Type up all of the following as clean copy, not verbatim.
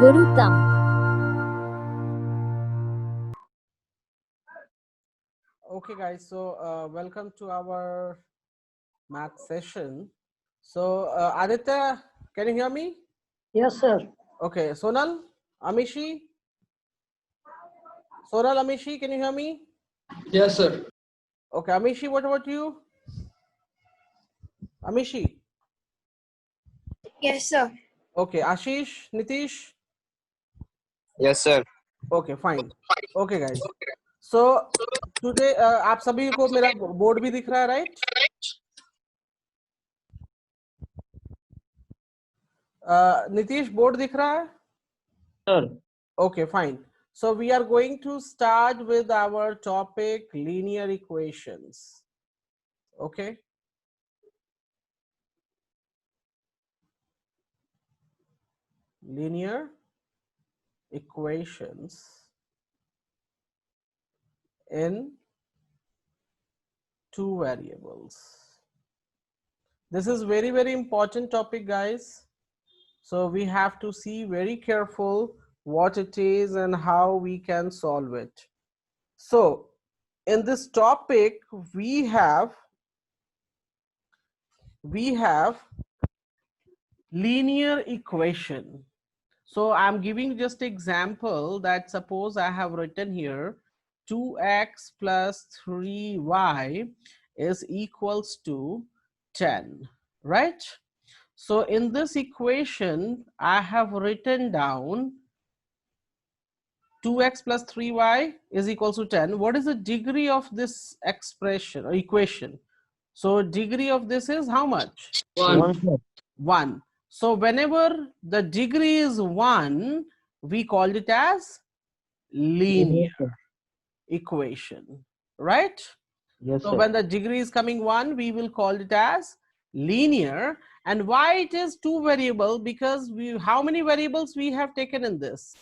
गुरुतम. Okay, guys, so welcome to our math session. So, Aditya, can you hear me? Yes, sir. Okay, Sonal, Amishi, Amishi, can you hear me? Yes, sir. Okay, Amishi, what about you? Amishi. Yes, sir. Okay, Ashish, Nitish. Yes, sir. Okay, fine. Okay, guys. So today आप सभी को मेरा board भी दिख रहा है, right? Nitish board दिख रहा है? Sir. Okay, fine. So we are going to start with our topic linear equations. Okay. Linear equations in two variables. This is very, very important topic, guys. So we have to see very careful what it is and how we can solve it. So in this topic, we have linear equation. So I'm giving just example that suppose I have written here 2x plus 3y is equals to 10, right? So in this equation, I have written down 2x plus 3y is equals to 10. What is the degree of this expression or equation? So degree of this is how much? 1. 1. So whenever the degree is 1, we call it as linear equation, right? Yes, So sir. when the degree is coming 1, we will call it as linear. And why it is two variable? Because how many variables we have taken in this?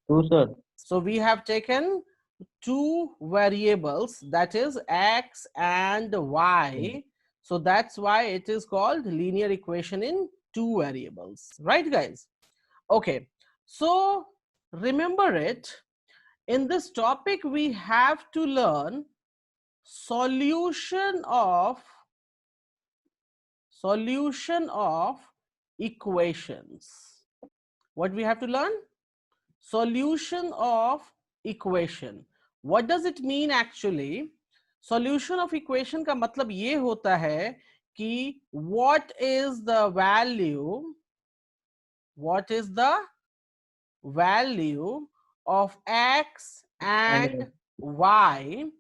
2, sir. So we have taken two variables, that is x and y. So that's why it is called linear equation in two variables, right, guys? Okay, so remember it. In this topic, we have to learn solution of equations. What we have to learn? Solution of equation. What does it mean actually? Solution of equation का मतलब ये होता है कि what is the value of x and y.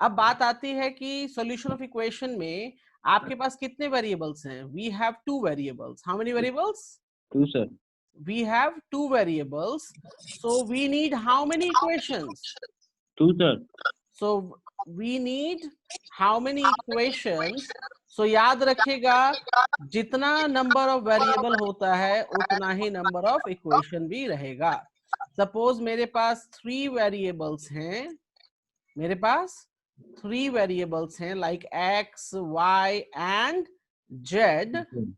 अब बात आती है कि solution of equation में आपके पास कितने variables हैं? We have two variables. How many variables? 2, sir. We have two variables, so we need how many equations? 2, sir. So we need how many equations? So याद रखिएगा जितना number of variable होता है उतना ही number of equation भी रहेगा. Suppose मेरे पास 3 variables हैं, मेरे पास 3 variables हैं like x, y and z.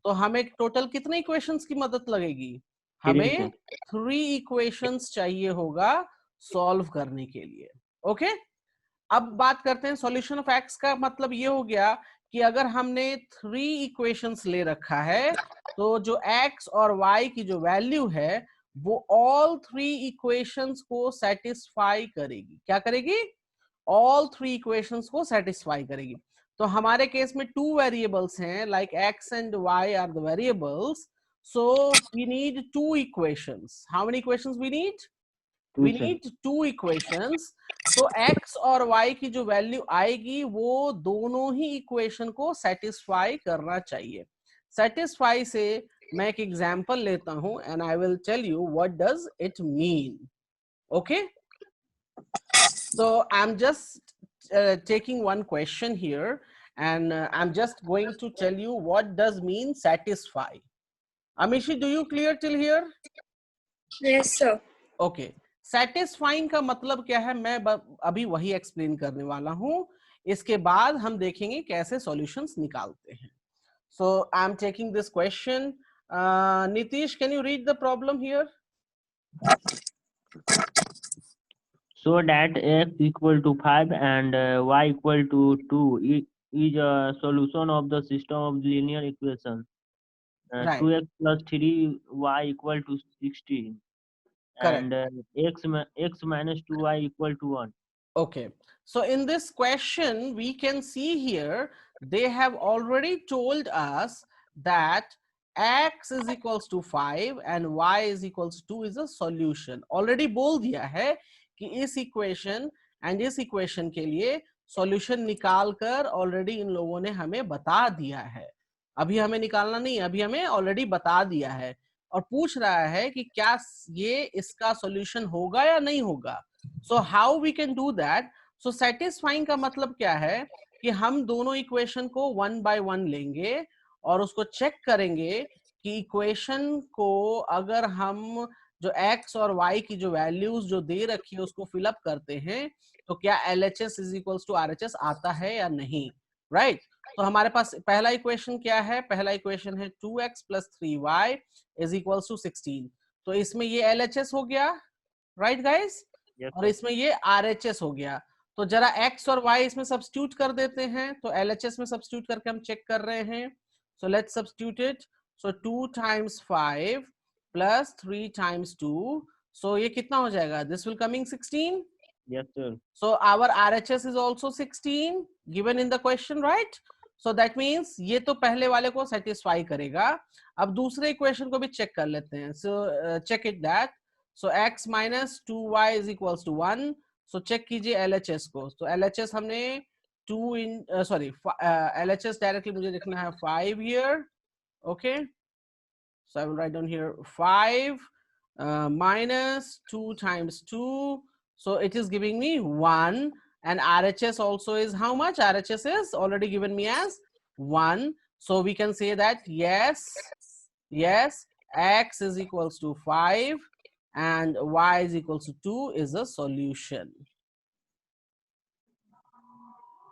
तो हमें टोटल कितने इक्वेशंस की मदद लगेगी? हमें 3 इक्वेशंस चाहिए होगा सॉल्व करने के लिए. ओके, अब बात करते हैं सॉल्यूशन ऑफ एक्स का. मतलब ये हो गया कि अगर हमने 3 इक्वेशंस ले रखा है तो जो x और y की जो वैल्यू है वो ऑल 3 इक्वेशंस को सेटिस्फाई करेगी. क्या करेगी? ऑल 3 इक्वेशंस को सेटिस्फाई करेगी. तो हमारे केस में 2 वेरिएबल्स हैं like x and y are the variables. So we need 2 equations. How many equations we need? We need 2 equations. तो x और y की जो वैल्यू आएगी वो दोनों ही इक्वेशन को सेटिस्फाई करना चाहिए. सेटिस्फाई से मैं एक एग्जांपल लेता हूं and I will tell you what does it mean. Okay, so I'm just taking one question here and I'm just going to tell you what does mean satisfy. Amishi, do you clear till here? Yes, sir. Okay. Satisfying का मतलब क्या है मैं अभी वही explain करने वाला हूं. इसके बाद हम देखेंगे कैसे सॉल्यूशंस निकालते हैं. So I am taking this question. Nitish, can you read the problem here? So that x equal to 5 and y equal to 2 is a solution of the system of linear equation. Right. 2x plus 3y equal to 16 Correct. and x minus 2y equal to 1. Okay. So in this question, we can see here, they have already told us that x is equals to 5 and y is equals to 2 is a solution. Already बोल दिया है कि इस equation and इस equation के लिए solution निकाल कर already इन लोगों ने हमें बता दिया है. अभी हमें निकालना नहीं, अभी हमें already बता दिया है और पूछ रहा है कि क्या ये इसका solution होगा या नहीं होगा. So how we can do that? So satisfying का मतलब क्या है कि हम दोनों इक्वेशन को वन बाय वन लेंगे और उसको चेक करेंगे कि इक्वेशन को अगर हम जो x और y की जो वैल्यूज जो दे रखी है उसको फिलअप करते हैं तो क्या LHS is equals to RHS आता है या नहीं, राइट? तो हमारे पास पहला इक्वेशन क्या है? पहला इक्वेशन है 2x plus 3y is equals to 16. तो इसमें ये LHS हो गया, राइट गाइस? Yes, और sir. इसमें ये RHS हो गया. तो जरा x और y इसमें सब्स्टिट्यूट कर देते हैं. तो LHS में सब्स्टिट्यूट करके हम चेक कर रहे हैं. So let's substitute it. So 2 times 5 plus 3 times 2. सो ये कितना हो जाएगा? This will coming 16. Yes, sir. So our RHS is also 16 given in the question, right? So that means ये तो पहले वाले को satisfy करेगा. अब दूसरे इक्वेशन को भी चेक कर लेते हैं. So check it that. So x minus 2y is equals to 1. So check कीजिए LHS को. So LHS हमने 2 in LHS directly मुझे लिखना है 5 here. Okay. So I will write down here 5 minus 2 times 2. So it is giving me 1, and RHS also is how much? RHS is already given me as 1. So we can say that yes, x is equals to 5 and y is equals to 2 is a solution.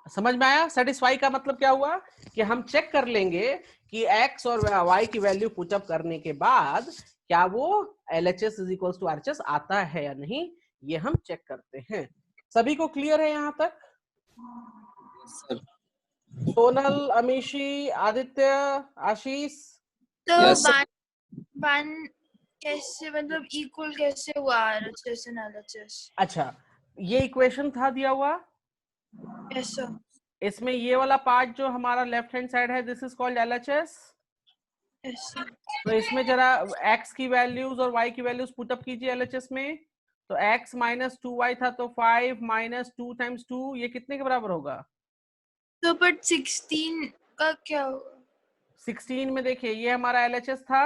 समझ में आया? Satisfy का मतलब क्या हुआ कि हम check कर लेंगे कि x और y की वैल्यू पुटअप करने के बाद क्या वो LHS is equals to RHS आता है या नहीं, ये हम चेक करते हैं. सभी को क्लियर है यहाँ तक? Sir. सोनल, अमीशी, आदित्य, आशीष? तो Yes, sir. वन कैसे मतलब इक्वल कैसे हुआ RHS and LHS? अच्छा, ये इक्वेशन था दिया हुआ. Yes sir. इसमें ये वाला पार्ट जो हमारा लेफ्ट हैंड साइड है, this is called LHS. Yes sir. तो इसमें जरा x की वैल्यूज और y की वैल्यूज पुटअप कीजिए LHS में. तो x माइनस 2y था तो 5 माइनस 2 टाइम्स 2 ये कितने के बराबर होगा? तो बट 16 का क्या होगा? 16 में देखिए ये हमारा LHS था.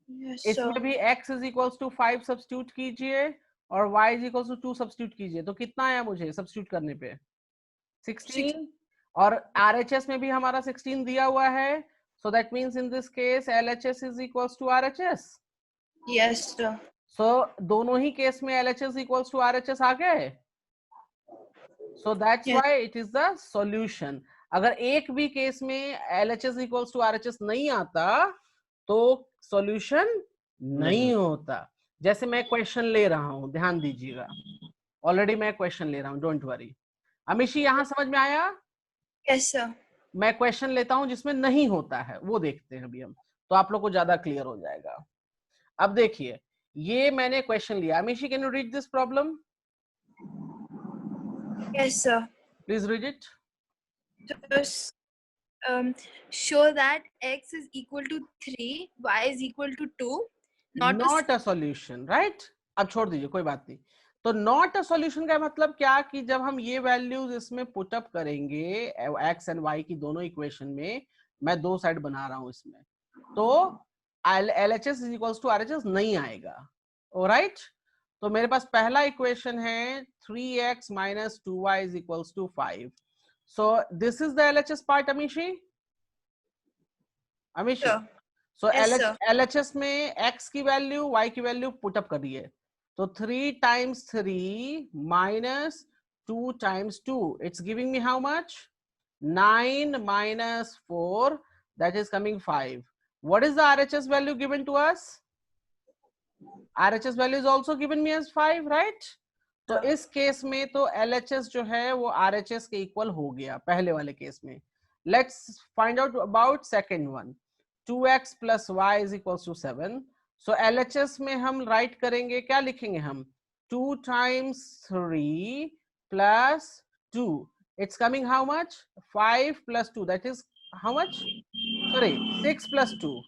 Yes sir. इसमें भी x is equals to 5 substitute कीजिए और y is equals to 2 substitute कीजिए. तो कितना आया मुझे सब्स्टिट्यूट करने पे? 16. और RHS में भी हमारा 16 दिया हुआ है. So that means in this case LHS is equals to RHS. Yes sir. So दोनों ही केस में LHS equals to RHS आ गए. So that's Yes. why it is the solution. अगर एक भी केस में LHS equals to RHS नहीं आता तो solution नहीं होता. जैसे मैं क्वेश्चन ले रहा हूं, ध्यान दीजिएगा. ऑलरेडी मैं क्वेश्चन ले रहा हूं, डोंट वरी. अमीशी यहाँ समझ में आया? Yes sir. मैं क्वेश्चन लेता हूं जिसमें नहीं होता है, वो देखते हैं अभी हम, तो आप लोग को ज्यादा क्लियर हो जाएगा. अब देखिए ये मैंने क्वेश्चन लिया. Amishi, can you read this problem? Yes sir. Please read it. Just show that x is equal to 3, y is equal to 2. Not a solution, right? अब छोड़ दीजिए, कोई बात नहीं. तो नॉट अ सॉल्यूशन का मतलब क्या कि जब हम ये वैल्यूज इसमें पुटअप करेंगे एक्स एंड वाई की दोनों इक्वेशन में, मैं दो साइड बना रहा हूं इसमें, तो LHS is equals to RHS नहीं आएगा. ऑलराइट? तो मेरे पास पहला इक्वेशन है 3x minus 2y is equals to 5. So this is the LHS part, Amishi? Amishi? Sure. So Yes, sir. LHS में x की वैल्यू y की वैल्यू पुटअप करिए. तो 3 times 3 minus 2 times 2, it's giving me how much? 9 minus 4, that is coming 5. What is the RHS value given to us? RHS value is also given me as 5, right? तो हाँ. इस case में तो LHS जो है वो RHS के equal हो गया पहले वाले केस में. Let's find out about second one. 2x plus y is equals to 7. So LHS में हम राइट करेंगे, क्या लिखेंगे हम? 2 times 3 plus 2. It's coming how much? 5 plus 2. That is how much? Sorry, 6 plus 2.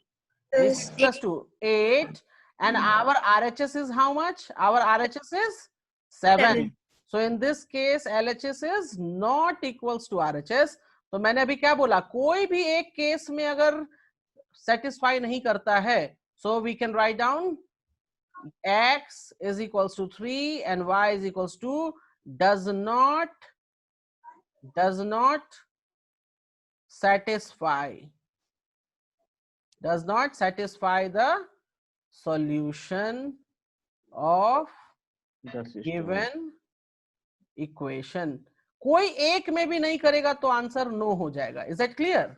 This 6 plus 2, 8. And our RHS is how much? Our RHS is 7. 7. So in this case, LHS is not equals to RHS. तो मैंने अभी क्या बोला, कोई भी एक case में अगर सेटिस्फाई नहीं करता है, so we can write down x is equals to 3 and y is equals to does not satisfy the solution of The system. given equation. कोई एक में भी नहीं करेगा तो आंसर नो हो जाएगा. Is that clear?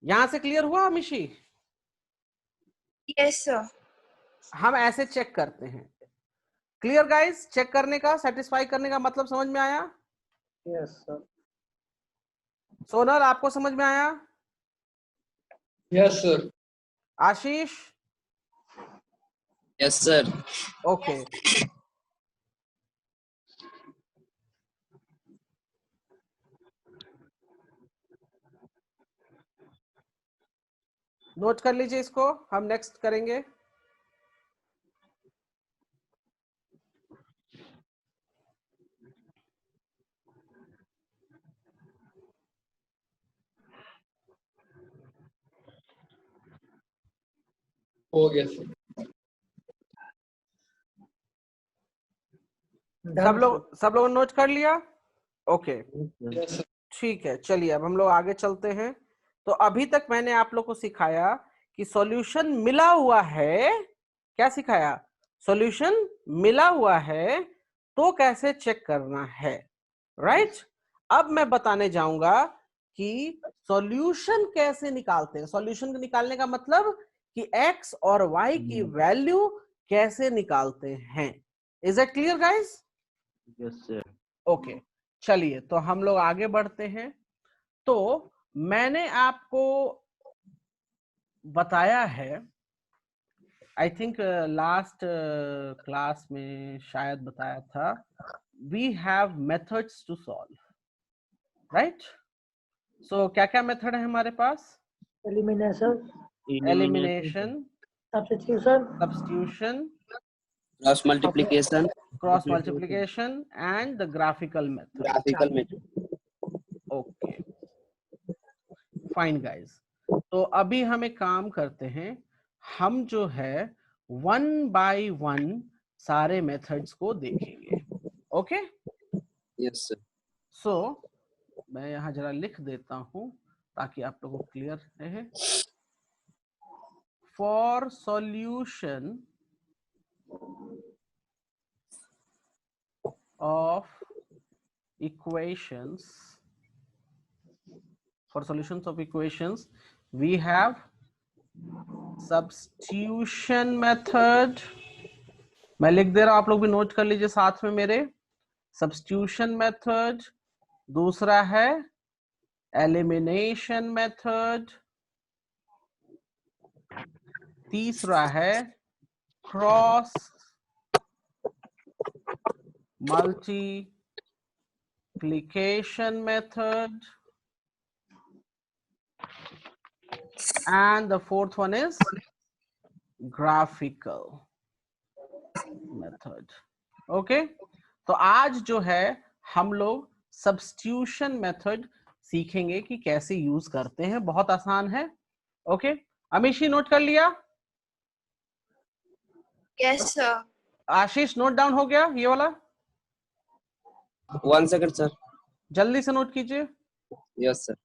यहां से क्लियर हुआ मिशी? Yes, sir. हम ऐसे चेक करते हैं. Clear guys? चेक करने का, सेटिस्फाई करने का मतलब समझ में आया? Yes sir. सोनल आपको समझ में आया? Yes sir. Ashish? Yes, sir. Okay. Note कर लीजिए इसको, हम नेक्स्ट करेंगे. हो गया सर. सब लोग नोट कर लिया? ओके. Yes sir. ठीक है, चलिए अब हम लोग आगे चलते हैं. तो अभी तक मैंने आप लोग को सिखाया कि सॉल्यूशन मिला हुआ है. क्या सिखाया? सॉल्यूशन मिला हुआ है तो कैसे चेक करना है, राइट? अब मैं बताने जाऊंगा कि सॉल्यूशन कैसे निकालते हैं. सॉल्यूशन निकालने का मतलब कि x और y की वैल्यू कैसे निकालते हैं. Is it clear guys? Yes, sir. Okay. चलिए तो हम लोग आगे बढ़ते हैं. तो मैंने आपको बताया है, आई थिंक लास्ट क्लास में शायद बताया था, we have methods to solve, right? So क्या क्या मेथड है हमारे पास? Elimination, elimination, substitution, Cross multiplication, cross multiplication and the graphical method. graphical method. Okay, fine guys. तो अभी हम एक काम करते हैं, हम जो है 1 by 1 सारे मेथड्स को देखेंगे. ओके. Yes, sir. सो मैं यहाँ जरा लिख देता हूं ताकि आप लोगों को क्लियर रहे. For solution of equations, for solutions of equations we have substitution method. मैं लिख दे रहा हूं, आप लोग भी नोट कर लीजिए साथ में मेरे. substitution method, दूसरा है elimination method, तीसरा है cross multiplication method, and the fourth one is graphical method. okay? तो आज जो है हम लोग substitution method सीखेंगे कि कैसे यूज करते हैं. बहुत आसान है. ओके. अमीशी नोट कर लिया? Yes, sir. आशीष नोट डाउन हो गया ये वाला? 1 second, sir. जल्दी से नोट कीजिए. Yes, sir.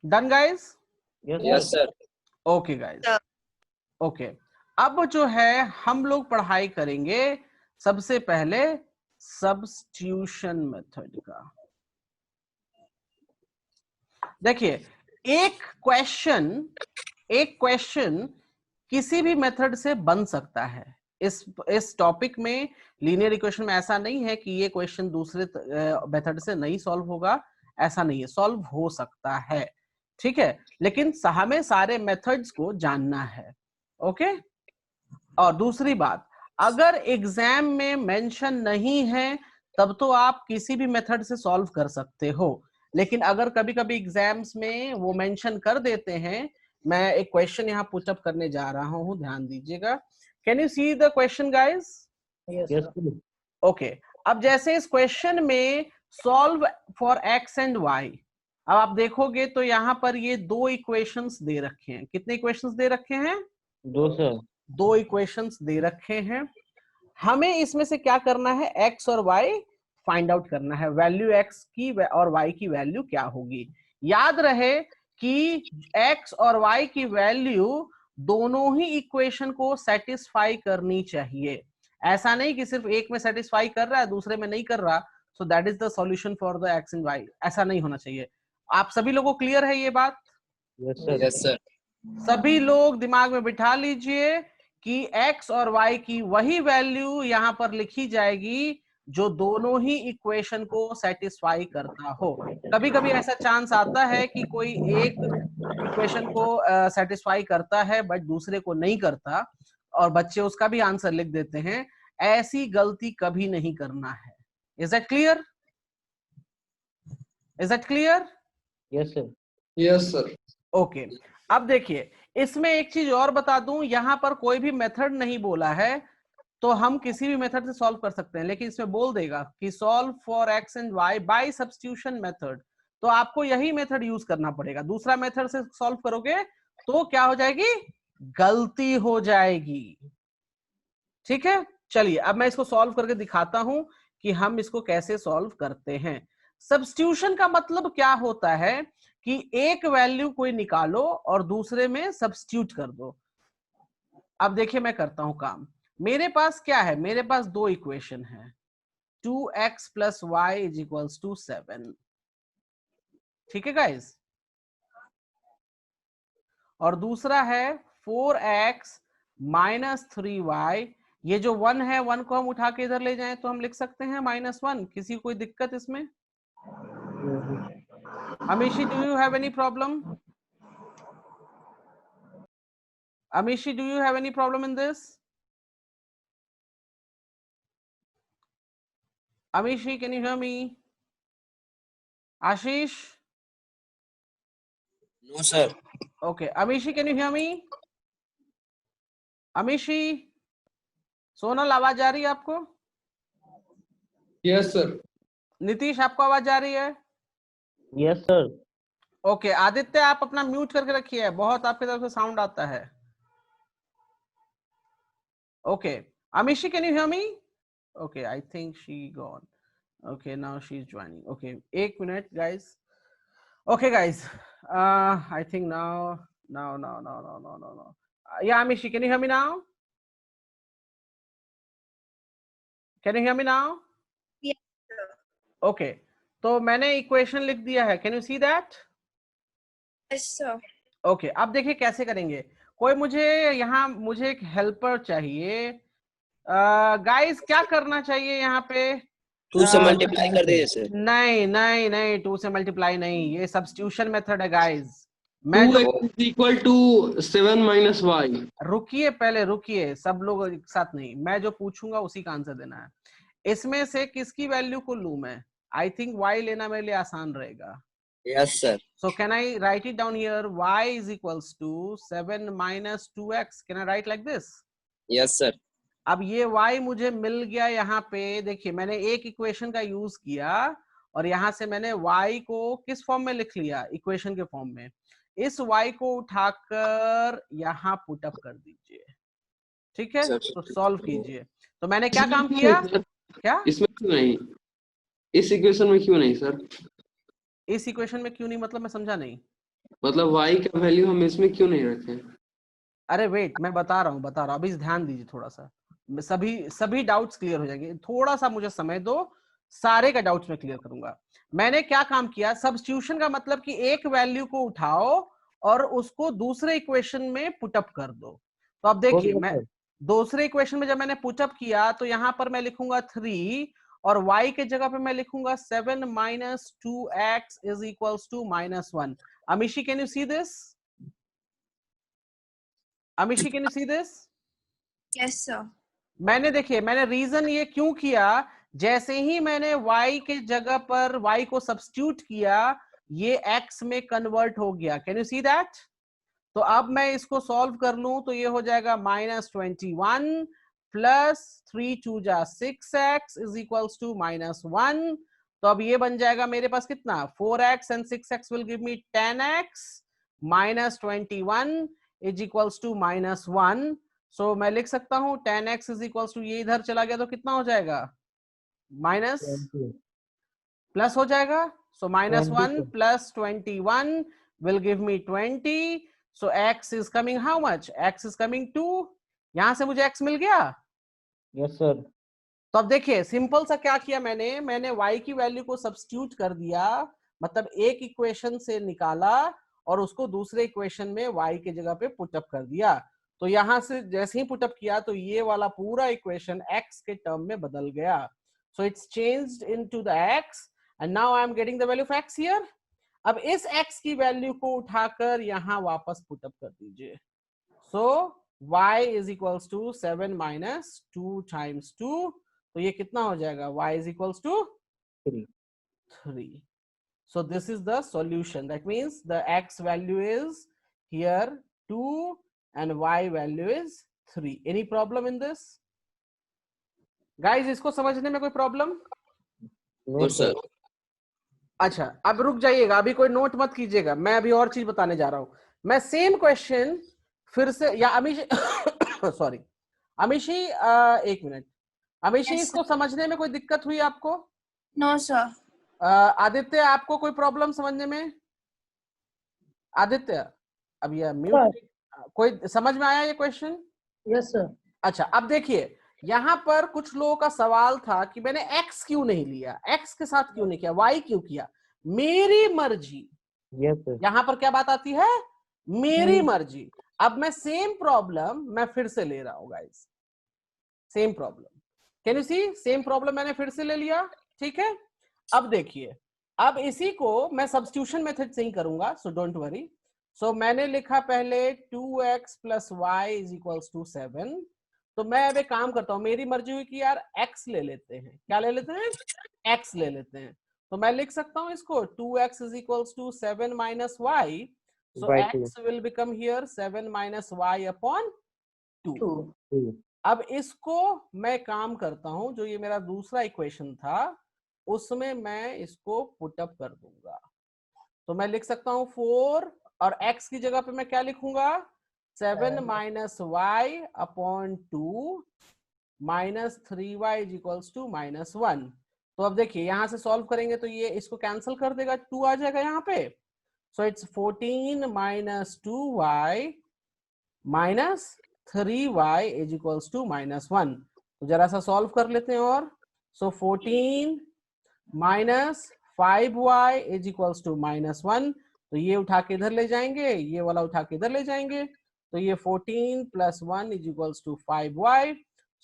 Done guys? Yes, Yes, sir. Okay guys. Sir. Okay. अब जो है हम लोग पढ़ाई करेंगे सबसे पहले सब्स्टिट्यूशन मेथड का। देखिए, एक क्वेश्चन किसी भी मेथड से बन सकता है। इस टॉपिक में लीनियर इक्वेशन में ऐसा नहीं है कि ये क्वेश्चन दूसरे मेथड से नहीं सॉल्व होगा, ऐसा नहीं है, सॉल्व हो सकता है, ठीक है, लेकिन हमें सारे मेथड्स को जानना है। ओके। और दूसरी बात, अगर एग्जाम में मेंशन नहीं है तब तो आप किसी भी मेथड से सॉल्व कर सकते हो, लेकिन अगर कभी कभी एग्जाम्स में वो मेंशन कर देते हैं, मैं एक क्वेश्चन यहाँ पुटअप करने जा रहा हूँ, ध्यान दीजिएगा। Can you see the question guys? Yes, Yes, sir. sir. Okay. अब जैसे इस क्वेश्चन में solve for x and y, अब आप देखोगे तो यहाँ पर ये दो इक्वेशंस दे रखे हैं। कितने इक्वेशंस दे रखे हैं? 2 sir. दो इक्वेशंस दे रखे हैं। हमें इसमें से क्या करना है? एक्स और वाई फाइंड आउट करना है। वैल्यू एक्स की और वाई की वैल्यू क्या होगी? याद रहे कि एक्स और वाई की वैल्यू दोनों ही इक्वेशन को सेटिस्फाई करनी चाहिए। ऐसा नहीं कि सिर्फ एक में सेटिस्फाई कर रहा है दूसरे में नहीं कर रहा, so that is the solution for the x and y. ऐसा नहीं होना चाहिए। आप सभी लोगों को क्लियर है ये बात? Yes, sir. Yes, sir. सभी लोग दिमाग में बिठा लीजिए कि x और y की वही वैल्यू यहां पर लिखी जाएगी जो दोनों ही इक्वेशन को सेटिस्फाई करता हो। कभी कभी ऐसा चांस आता है कि कोई एक इक्वेशन को सेटिस्फाई करता है बट दूसरे को नहीं करता, और बच्चे उसका भी आंसर लिख देते हैं। ऐसी गलती कभी नहीं करना है। Is that clear? Is that clear? Yes, sir. Yes, sir. Okay. अब देखिए, इसमें एक चीज और बता दूं, यहां पर कोई भी मेथड नहीं बोला है, तो हम किसी भी मेथड से सॉल्व कर सकते हैं, लेकिन इसमें बोल देगा कि solve for x and y by substitution method, तो आपको यही मेथड यूज करना पड़ेगा। दूसरा मेथड से सॉल्व करोगे तो क्या हो जाएगी? गलती हो जाएगी। ठीक है, चलिए अब मैं इसको सॉल्व करके दिखाता हूं कि हम इसको कैसे सॉल्व करते हैं। सब्स्टिट्यूशन का मतलब क्या होता है कि एक वैल्यू कोई निकालो और दूसरे में सब्स्टिट्यूट कर दो। अब देखिए मैं करता हूं काम। मेरे पास क्या है? मेरे पास दो इक्वेशन है, 2x plus y is equals to 7। ठीक है गाइस? और दूसरा है 4x माइनस 3y। ये जो 1 है, 1 को हम उठा के इधर ले जाएं तो हम लिख सकते हैं -1। किसी को कोई दिक्कत इसमें? Amishi, do you have any problem? Amishi, do you have any problem in this? Amishi, can you hear me? Ashish? No, sir. Okay. Amishi, can you hear me? Amishi? Sonal, आवाज आ रही है आपको? Yes, sir. नीतीश, आपको आवाज आ रही है? Yes, sir. Okay. Aditya, आप अपना म्यूट करके रखिए, बहुत आपकी तरफ से साउंड आता है। Okay. Amishi, can you hear me? Okay, I think she gone. Okay, now she's joining. Okay, 1 minute, guys. Okay, guys. I think now. Yeah, Amishi, can you hear me now? Can you hear me now? Yes, sir. Okay. तो मैंने equation लिख दिया है। Can you see that? Yes, sir. Okay. अब देखिए कैसे करेंगे। कोई मुझे एक हेल्पर चाहिए। गाइस, क्या करना चाहिए यहाँ पे? 2 से मल्टीप्लाई कर दीजिए सर। नहीं, 2 से मल्टीप्लाई नहीं, ये सब्स्टिट्यूशन मेथड है गाइस। मैं जो 2x is equal to 7 minus y. रुकिए, पहले रुकिए, सब लोग एक साथ नहीं, मैं जो पूछूंगा उसी का आंसर देना है। इसमें से किसकी वैल्यू को लूं मैं? आई थिंक y लेना मेरे लिए आसान रहेगा। Yes, sir. So can I write it down here? Y is equals to 7 minus 2x. Can I write like this? Yes, sir. अब ये y मुझे मिल गया यहाँ पे। देखिए, मैंने एक इक्वेशन का यूज किया और यहाँ से मैंने y को किस फॉर्म में लिख लिया? इक्वेशन के फॉर्म में। इस y को उठाकर यहाँ पुट अप कर दीजिए। ठीक है, तो सॉल्व कीजिए। तो मैंने क्या काम किया? क्या इसमें क्यों नहीं? इस इक्वेशन में क्यों नहीं सर? इस इक्वेशन में क्यों नहीं मतलब मैं समझा नहीं। मतलब y का वैल्यू हम इसमें क्यों नहीं रखे? अरे वेट, मैं बता रहा हूँ, अभी ध्यान दीजिए थोड़ा सा, सभी डाउट्स क्लियर हो जाएंगे, थोड़ा सा मुझे समय दो, सारे का डाउट्स मैं क्लियर करूंगा। मैंने क्या काम किया, सब्स्टिट्यूशन का मतलब कि एक वैल्यू को उठाओ और उसको दूसरे इक्वेशन में पुटअप कर दो। तो अब देखिए, मैं दूसरे इक्वेशन में जब मैंने पुटअप किया तो यहां पर मैं लिखूंगा 3 और y के जगह पे मैं लिखूंगा 7 minus 2x is equals to -1. Amishi, can you see this? Amishi, can you see this? Yes, sir. मैंने रीजन ये क्यों किया, जैसे ही मैंने y के जगह पर y को सब्स्टिट्यूट किया ये x में कन्वर्ट हो गया। Can you see that? तो अब मैं इसको सॉल्व कर लूं तो ये हो जाएगा -21 प्लस 3 2 जा 6x इज इक्वल्स टू -1। तो अब ये बन जाएगा मेरे पास कितना, 4x and 6x will give me 10x minus 21 is equals to -1। So मैं लिख सकता हूं 10x इज इक्वल्स टू, ये इधर चला गया तो कितना हो जाएगा, माइनस प्लस हो जाएगा। सो -1 plus 21 will give me 20. So x is coming how much? X is coming 2. यहां से मुझे x मिल गया। Yes sir. तो अब देखिए सिंपल सा क्या किया मैंने y की वैल्यू को सब्स्टिट्यूट कर दिया, मतलब एक इक्वेशन से निकाला और उसको दूसरे इक्वेशन में y के जगह पे पुटअप कर दिया। तो यहां से जैसे ही पुटअप किया तो ये वाला पूरा इक्वेशन x के टर्म में बदल गया। So it's changed into the x and now I am getting the value of x here. अब इस x की वैल्यू को उठाकर यहां वापस पुटअप कर दीजिए। So y is equals to 7 minus 2 times 2, तो ये कितना हो जाएगा, y is equals to 3। So this is the solution. That means the x value is here 2 and y value is 3. Any problem in this? Guys, इसको समझने में कोई problem? No, sir. अच्छा, अब रुक जाइएगा, अभी कोई नोट मत कीजिएगा, मैं अभी और चीज बताने जा रहा हूं। मैं सेम क्वेश्चन फिर से, या अमीशी सॉरी अमीशी, एक मिनट अमीशी, Yes, इसको समझने में कोई दिक्कत हुई आपको? No, sir. आदित्य, आपको कोई प्रॉब्लम समझने में? आदित्य, अब ये म्यूट, कोई समझ में आया ये क्वेश्चन? Yes sir. अच्छा, अब देखिए यहाँ पर कुछ लोगों का सवाल था कि मैंने x क्यों नहीं लिया, x के साथ क्यों नहीं किया, y क्यों किया? मेरी मर्जी। Yes sir. यहाँ पर क्या बात आती है, मेरी मर्जी। अब मैं सेम प्रॉब्लम मैं फिर से ले रहा हूं guys, same problem, can you see, same problem मैंने फिर से ले लिया, ठीक है। अब देखिए, अब इसी को मैं सब्स्टिट्यूशन मेथड से ही करूंगा, सो डोंट वरी। सो मैंने लिखा पहले 2x plus y is equals to 7। तो मैं अब एक काम करता हूं, मेरी मर्जी हुई कि यार x ले लेते हैं, क्या ले लेते हैं, x ले लेते हैं। तो मैं लिख सकता हूं इसको 2x is equals to 7 minus y. So x will become here 7 minus y upon 2। अब इसको मैं काम करता हूं, जो ये मेरा दूसरा इक्वेशन था उसमें मैं इसको पुटअप कर दूंगा। तो मैं लिख सकता हूं 4 और x की जगह पे मैं क्या लिखूंगा, 7 minus y upon 2 minus 3y is equals to -1। तो अब देखिए यहां से सॉल्व करेंगे तो ये इसको कैंसिल कर देगा, 2 आ जाएगा यहाँ पे। So it's 14 minus 2y minus 3y is equals to -1। तो जरा सा सॉल्व कर लेते हैं और। So 14 minus 5y is equals to -1। तो ये उठा के इधर ले जाएंगे, ये वाला उठा के इधर ले जाएंगे, तो ये 14 plus 1 is equals to 5y।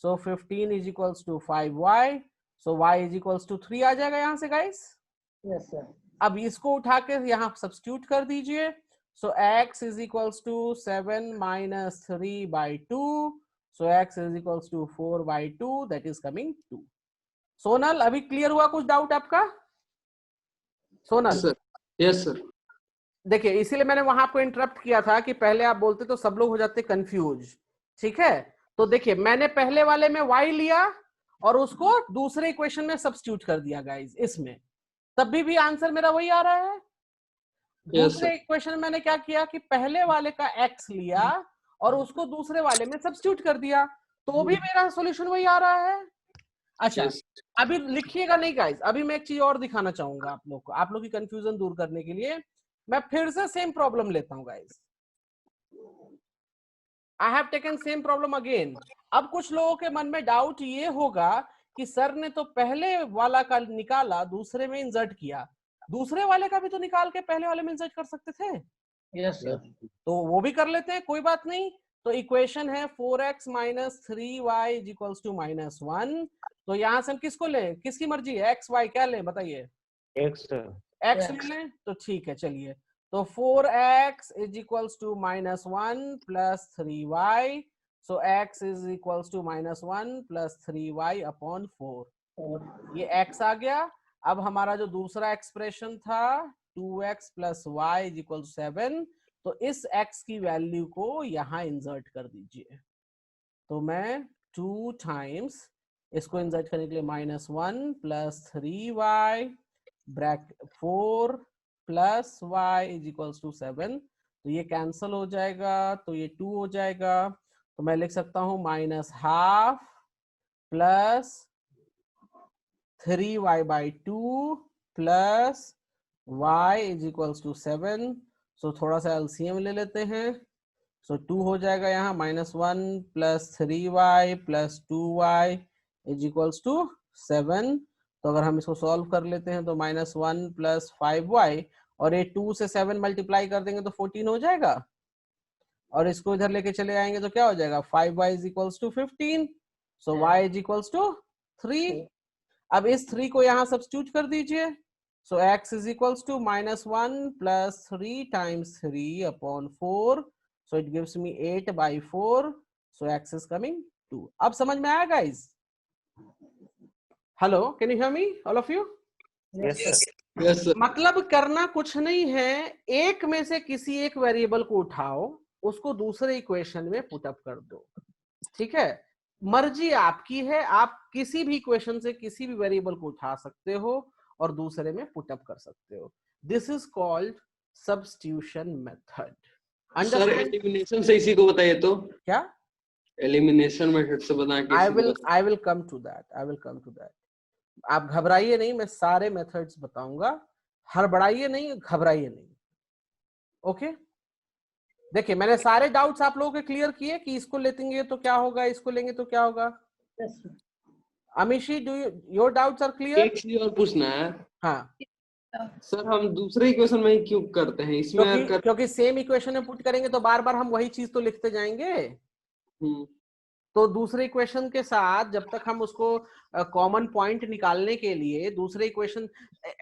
So 15 is equals to 5y। So y is equals to 3 आ जाएगा यहाँ से गाइस। Yes sir. अब इसको उठा के यहाँ सब्स्टिट्यूट कर दीजिए। So x is equals to 7 minus 3 by 2। So x is equals to 4 by 2, that is coming 2। Sonal, अभी क्लियर हुआ कुछ डाउट आपका? सोनल सर। Yes sir. देखिए, इसीलिए मैंने वहां आपको इंटरप्ट किया था कि पहले आप बोलते तो सब लोग हो जाते कंफ्यूज, ठीक है। तो देखिए मैंने पहले वाले में y लिया और उसको दूसरे इक्वेशन में सब्स्टिट्यूट कर दिया गाइस इसमें, तब भी आंसर मेरा वही आ रहा है। दूसरे इक्वेशन में मैंने क्या किया कि पहले वाले का x लिया और उसको दूसरे वाले में सब्स्टिट्यूट कर दिया, तो भी मेरा सॉल्यूशन वही आ रहा है। अच्छा, अभी लिखिएगा नहीं गाइस, अभी मैं एक चीज और दिखाना चाहूंगा आप लोग को, आप लोग की कंफ्यूजन दूर करने के लिए मैं फिर से सेम प्रॉब्लम लेता हूं guys. I have taken same problem again. अब कुछ लोगों के मन में डाउट ये होगा कि सर ने तो पहले वाला का निकाला, दूसरे में इंसर्ट किया, दूसरे वाले का भी तो निकाल के पहले वाले में इंसर्ट कर सकते थे। Yes sir. तो वो भी कर लेते हैं, कोई बात नहीं। तो इक्वेशन है 4x minus 3y is equals to -1। तो यहां से हम किसको लें, किसकी मर्जी है, x y क्या लें बताइए? x sir. x ले लें तो ठीक है, चलिए। तो 4x is equals to -1 plus 3y। So x is equals to -1 plus 3y upon 4। ये x आ गया। अब हमारा जो दूसरा एक्सप्रेशन था 2x plus y is equal 7, तो इस x की वैल्यू को यहां इंसर्ट कर दीजिए। तो मैं 2 टाइम्स इसको इंसर्ट करने के लिए -1 plus 3y bracket 4 plus y is equals to 7। तो ये कैंसल हो जाएगा, तो ये 2 हो जाएगा। तो मैं लिख सकता हूं -12 plus 3y by 2 plus y is equals to 7। So थोड़ा सा एलसीएम ले लेते हैं। सो 2 हो जाएगा यहाँ, -1 plus 3y plus 2y is equals to 7। तो अगर हम इसको सॉल्व कर लेते हैं तो -1 प्लस 5y, और ये 2 से 7 मल्टीप्लाई कर देंगे तो 14 हो जाएगा, और इसको इधर लेके चले आएंगे तो क्या हो जाएगा, 5y is equals to 15। So y is equals to 3। अब इस 3 को यहां सब्स्टिट्यूट कर दीजिए। So x is equals to -1 plus 3 times 3 upon 4। So it gives me 8 by 4। So x is coming 2। अब समझ में आया guys? Hello, can you hear me all of you? Yes sir. Yes, sir. मतलब करना कुछ नहीं है, एक में से किसी एक वेरिएबल को उठाओ, उसको दूसरे इक्वेशन में पुट अप कर दो। ठीक है, मर्जी आपकी है, आप किसी भी इक्वेशन से किसी भी वेरिएबल को उठा सकते हो और दूसरे में पुट अप कर सकते हो। This is called substitution method. Sir elimination से इसी को बताइए तो, क्या? एलिमिनेशन मेथड से बना के आई इसी को विल कम टू दैट। आप घबराइए नहीं, मैं सारे मेथड्स बताऊंगा। हड़बड़ाइए नहीं, घबराइए नहीं। ओके, देखिए मैंने सारे डाउट्स आप लोगों के क्लियर किए कि इसको लेंगे तो क्या होगा, इसको लेंगे तो क्या होगा। Yes sir. Amishi, do your doubts are clear? एक चीज और पूछना है हाँ, सर, हम दूसरे इक्वेशन में ही क्यों करते हैं, इसमें क्योंकि सेम इक्वेशन में पुट करेंगे तो बार बार हम वही चीज तो लिखते जाएंगे। हम्म, तो दूसरे इक्वेशन के साथ जब तक हम उसको कॉमन पॉइंट निकालने के लिए दूसरे इक्वेशन,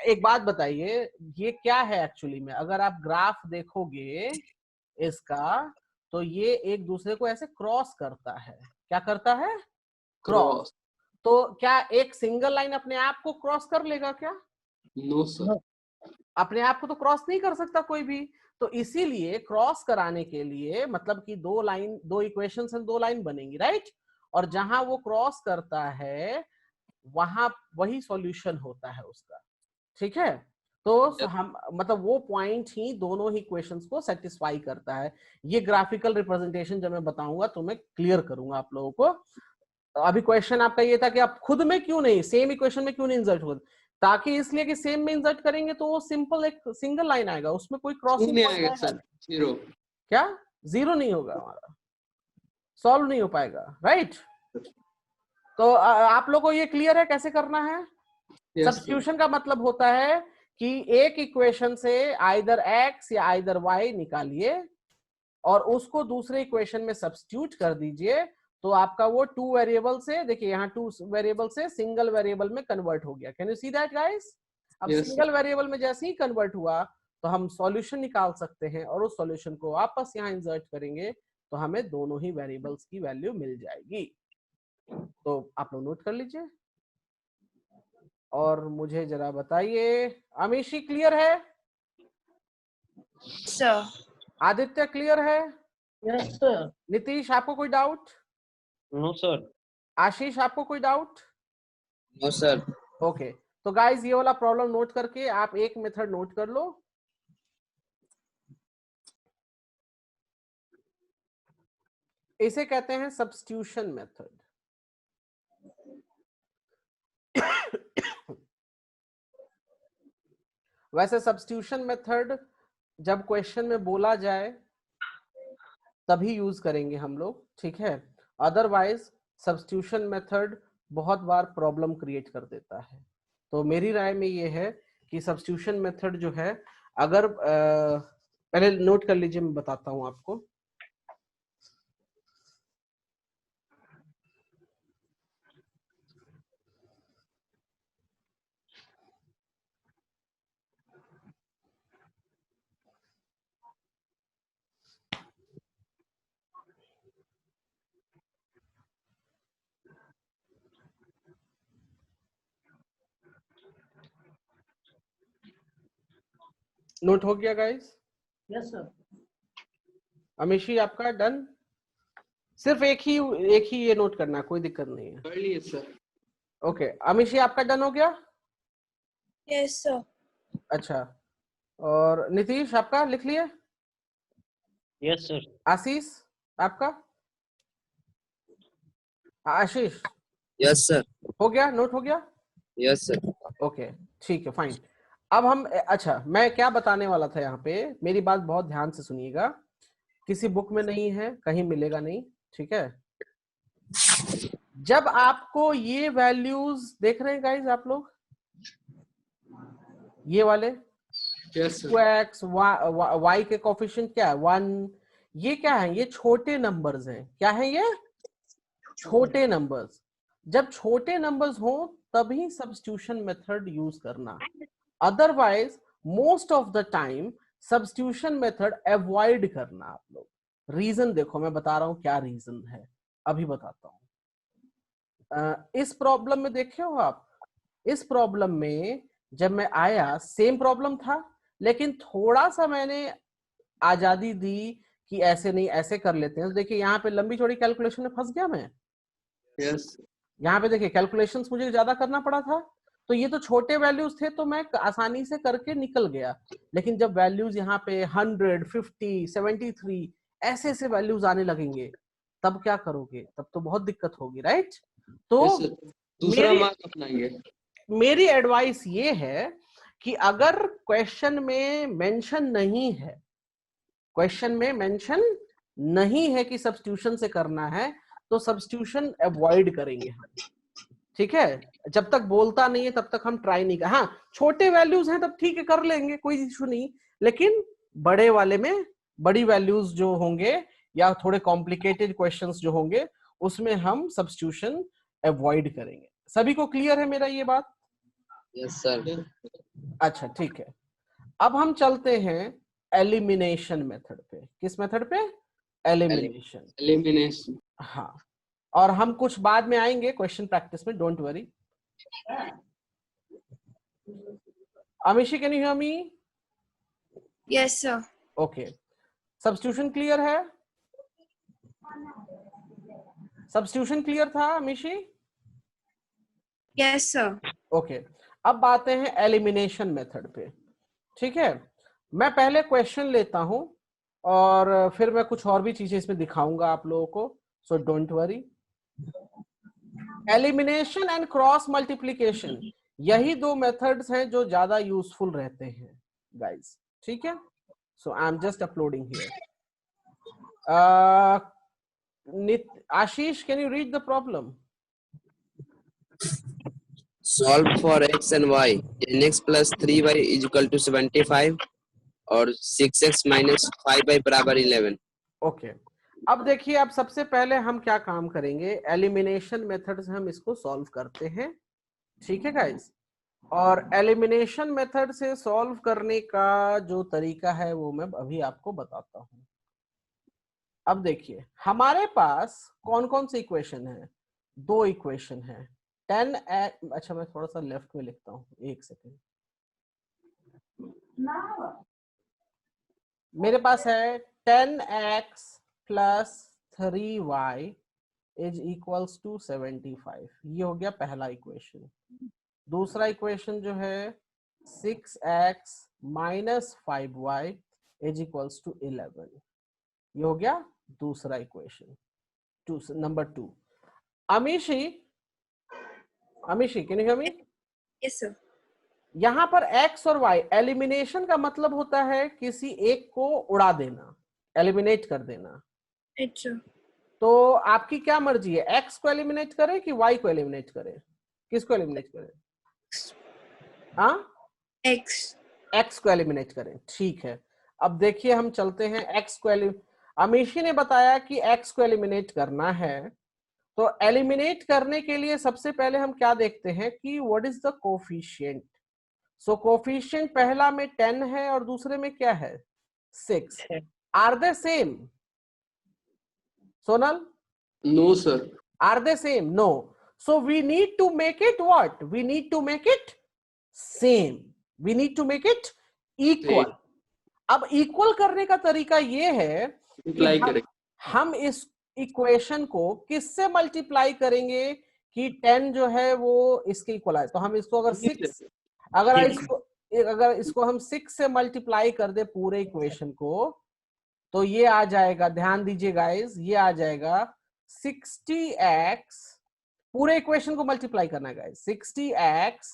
एक बात बताइए, ये क्या है एक्चुअली में? अगर आप ग्राफ देखोगे इसका, तो ये एक दूसरे को ऐसे क्रॉस करता है। क्या करता है? क्रॉस। तो क्या एक सिंगल लाइन अपने आप को क्रॉस कर लेगा क्या? No sir. अपने आप को तो क्रॉस नहीं कर सकता कोई भी। तो इसीलिए क्रॉस कराने के लिए, मतलब कि दो इक्वेशन से दो लाइन बनेंगी, राइट? और जहां वो क्रॉस करता है वहां वही सॉल्यूशन होता है उसका। ठीक है, तो हम मतलब वो पॉइंट ही दोनों ही इक्वेशंस को सेटिस्फाई करता है। ये ग्राफिकल रिप्रेजेंटेशन जब मैं बताऊंगा तो मैं क्लियर करूंगा आप लोगों को। अभी क्वेश्चन आपका ये था कि आप खुद में क्यों नहीं, सेम इक्वेशन में क्यों नहीं इंसर्ट होगा, ताकि इसलिए कि सेम में इंसर्ट करेंगे तो वो सिंपल एक सिंगल लाइन आएगा, उसमें कोई क्रॉसिंग नहीं आएगा सर, जीरो। क्या? जीरो नहीं होगा, हमारा सॉल्व नहीं हो पाएगा, राइट? तो आप लोगों को ये क्लियर है कैसे करना है? सब्स्टिट्यूशन का मतलब होता है कि एक इक्वेशन से आइदर x या आइदर y निकालिए और उसको दूसरे इक्वेशन में सब्स्टिट्यूट कर दीजिए, तो आपका वो 2 वेरिएबल से, देखिए यहाँ 2 वेरिएबल से सिंगल वेरिएबल में कन्वर्ट हो गया। Can you see that guys? अब सिंगल वेरिएबल में जैसे ही कन्वर्ट हुआ तो हम सॉल्यूशन निकाल सकते हैं, और उस सॉल्यूशन को वापस यहाँ इंसर्ट करेंगे तो हमें दोनों ही वेरिएबल्स की वैल्यू मिल जाएगी। तो आप लोग नोट कर लीजिए और मुझे जरा बताइए। अमीशी क्लियर है? सर। आदित्य क्लियर है? Yes sir. नीतीश आपको कोई डाउट? No sir. आशीष आपको कोई डाउट? No sir. ओके, तो गाइस ये वाला प्रॉब्लम नोट करके आप एक मेथड नोट कर लो। इसे कहते हैं सब्स्टिट्यूशन मेथड। वैसे सब्स्टिट्यूशन मेथड जब क्वेश्चन में बोला जाए तभी यूज करेंगे हम लोग, ठीक है। अदरवाइज सब्स्टिट्यूशन मेथड बहुत बार प्रॉब्लम क्रिएट कर देता है। तो मेरी राय में ये है कि सब्स्टिट्यूशन मेथड जो है, अगर पहले नोट कर लीजिए, मैं बताता हूं आपको। नोट हो गया गाइस? Yes sir. अमीशी आपका डन? सिर्फ एक ही ये नोट करना है, कोई दिक्कत नहीं है। कर लिए सर। ओके, अमीशी आपका डन हो गया? Yes, sir. अच्छा, और नीतीश आपका लिख लिए? Yes, sir. आशीष आपका? आशीष Yes, sir. हो गया? नोट हो गया? Yes, sir. ओके, ठीक है, फाइन। अब हम, अच्छा, मैं क्या बताने वाला था यहाँ पे, मेरी बात बहुत ध्यान से सुनिएगा। किसी बुक में नहीं है, कहीं मिलेगा नहीं, ठीक है। जब आपको ये वैल्यूज देख रहे हैं गाइज आप लोग, ये वाले यस सर। 2x y के कोफिशिएंट क्या है 1, ये क्या है, ये छोटे नंबर्स हैं। क्या है ये? छोटे नंबर्स। जब छोटे नंबर्स हो तभी सब्स्टिट्यूशन मेथड यूज करना, otherwise most of the time substitution method avoid करना आप लोग। रीजन देखो, मैं बता रहा हूं क्या रीजन है, अभी बताता हूं। इस प्रॉब्लम में देखे हो आप, इस प्रॉब्लम में जब मैं आया सेम प्रॉब्लम था, लेकिन थोड़ा सा मैंने आजादी दी कि ऐसे नहीं ऐसे कर लेते हैं। तो देखिए यहाँ पे लंबी चौड़ी कैलकुलेशन में फंस गया मैं। यस। यहाँ पे देखिए कैलकुलेशंस मुझे ज्यादा करना पड़ा था, तो ये तो छोटे वैल्यूज थे तो मैं आसानी से करके निकल गया। लेकिन जब वैल्यूज यहाँ पे 100, 50, 73 ऐसे ऐसे वैल्यूज आने लगेंगे, तब क्या करोगे? तब तो बहुत दिक्कत होगी, राइट? तो यस सर। दूसरा मार्क अपनाएंगे। मेरी एडवाइस ये है कि अगर क्वेश्चन में मेंशन नहीं है, क्वेश्चन में मेंशन नहीं है कि सब्स्टिट्यूशन से करना है, तो सब्स्टिट्यूशन अवॉइड करेंगे हम, ठीक है। जब तक बोलता नहीं है तब तक हम ट्राई नहीं कर। हाँ, छोटे वैल्यूज हैं तब ठीक है, कर लेंगे, कोई इशू नहीं। लेकिन बड़े वाले में, बड़ी वैल्यूज जो होंगे या थोड़े कॉम्प्लिकेटेड क्वेश्चंस जो होंगे, उसमें हम सब्स्टिट्यूशन अवॉइड करेंगे। सभी को क्लियर है मेरा ये बात? Yes, sir. अच्छा, ठीक है। अब हम चलते हैं एलिमिनेशन मेथड पे। किस मेथड पे? एलिमिनेशन। एलिमिनेशन। हाँ, और हम कुछ बाद में आएंगे क्वेश्चन प्रैक्टिस में, don't worry. Amishi, can you hear me? Yes, sir. Okay, substitution clear है? सब्स्टिट्यूशन क्लियर था अमीशी? Yes, sir. ओके, अब आते हैं एलिमिनेशन मेथड पे, ठीक है। मैं पहले क्वेश्चन लेता हूं और फिर मैं कुछ और भी चीजें इसमें दिखाऊंगा आप लोगों को, so don't worry. Elimination and cross multiplication, यही दो मेथड्स हैं जो ज्यादा यूजफुल रहते हैं गाइस, ठीक है। So I am just uploading here. Ashish, can you read the problem? Solve for x and y. X plus 3y is equal to 75 और 6x minus 5y बराबर 11. ओके, अब देखिए, अब सबसे पहले हम क्या काम करेंगे, एलिमिनेशन मेथड से हम इसको सॉल्व करते हैं, ठीक है गाइस। और एलिमिनेशन मेथड से सॉल्व करने का जो तरीका है वो मैं अभी आपको बताता हूं। अब देखिए, हमारे पास कौन कौन से इक्वेशन है? दो इक्वेशन है। 10x, अच्छा मैं थोड़ा सा लेफ्ट में लिखता हूँ, एक सेकेंड। मेरे पास है 10x plus 3y is equals to 75, ये हो गया पहला इक्वेशन। दूसरा इक्वेशन जो है 6x minus 5y is equals to 11, ये हो गया दूसरा equation, number 2। Amishi, can you hear me? Yes, sir. यहां पर x और y, एलिमिनेशन का मतलब होता है किसी एक को उड़ा देना, एलिमिनेट कर देना, It's तो आपकी क्या मर्जी है, x को एलिमिनेट करें कि y को एलिमिनेट करें, किसको एलिमिनेट करें? हाँ, X. x को एलिमिनेट करें, ठीक है। अब देखिए हम चलते हैं x को अमीशी ने बताया कि x को एलिमिनेट करना है, तो एलिमिनेट करने के लिए सबसे पहले हम क्या देखते हैं कि what is the coefficient. So coefficient पहला में 10 है और दूसरे में क्या है 6। Are they same Sonal? No, sir. Are they same? No. So we need to make it what? We need to make it same. We need to make it equal. Same. अब equal करने का तरीका ये है कि Imply करें. हम इस इक्वेशन को किससे मल्टीप्लाई करेंगे कि 10 जो है वो इसके इक्वल आए। तो हम इसको अगर 6 अगर इसको हम 6 से मल्टीप्लाई कर दे पूरे इक्वेशन को, तो ये आ जाएगा, ध्यान दीजिए गाइस, ये आ जाएगा 60x, पूरे इक्वेशन को मल्टीप्लाई करना है guys, 60x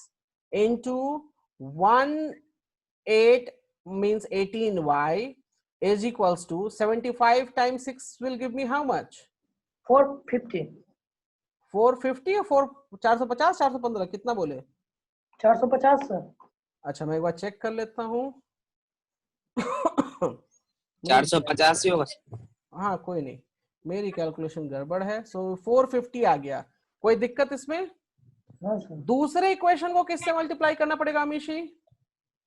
into 18 means 18y is equals to 75 times 6 will give me how much? 450 450 और 450 415 कितना बोले? 450 सर। अच्छा मैं एक बार चेक कर लेता हूँ। 450 ही होगा। हाँ कोई नहीं, मेरी कैलकुलेशन गड़बड़ है। सो 450 आ गया, कोई दिक्कत इसमें? हाँ सर। दूसरे इक्वेशन को किससे मल्टीप्लाई करना पड़ेगा अमीशी?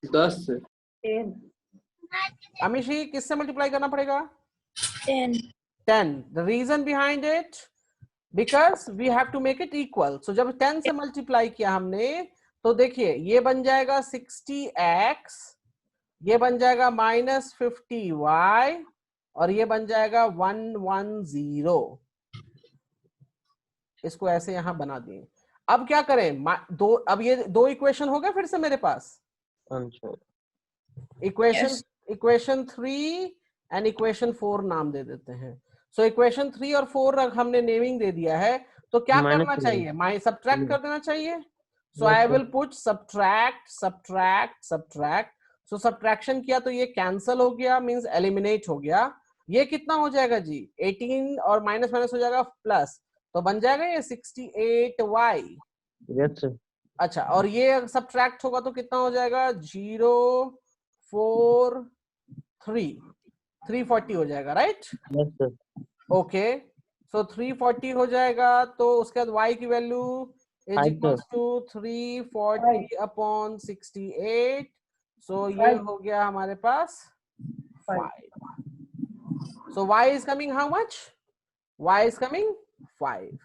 10 से। 10 अमीशी किससे मल्टीप्लाई करना पड़ेगा? 10. 10. The reason behind it, because we have to make it equal. So जब 10 से मल्टीप्लाई किया हमने, तो देखिए ये बन जाएगा 60x, ये बन जाएगा -50y और ये बन जाएगा 110। इसको ऐसे यहां बना दिए। अब क्या करें, अब ये दो इक्वेशन हो गए फिर से मेरे पास, इक्वेशन 3 एंड इक्वेशन 4 नाम दे देते हैं। सो इक्वेशन 3 और 4 हमने नेमिंग दे दिया है, तो क्या करना चाहिए? सब्ट्रैक्ट कर देना चाहिए। So I will put subtract subtract subtract. So subtraction किया तो ये कैंसल हो गया, मींस एलिमिनेट हो गया। ये कितना हो जाएगा जी? 18 और माइनस माइनस हो जाएगा प्लस, तो बन जाएगा ये 68y। Yes sir. अच्छा, और ये सब्ट्रैक्ट होगा तो कितना हो जाएगा? 0 4 3 340 हो जाएगा, right? Yes sir. Okay, so 340 हो जाएगा, तो उसके बाद y की value is equals to 340 upon 68। So ये हो गया हमारे पास 5। So y is coming how much? y is coming 5।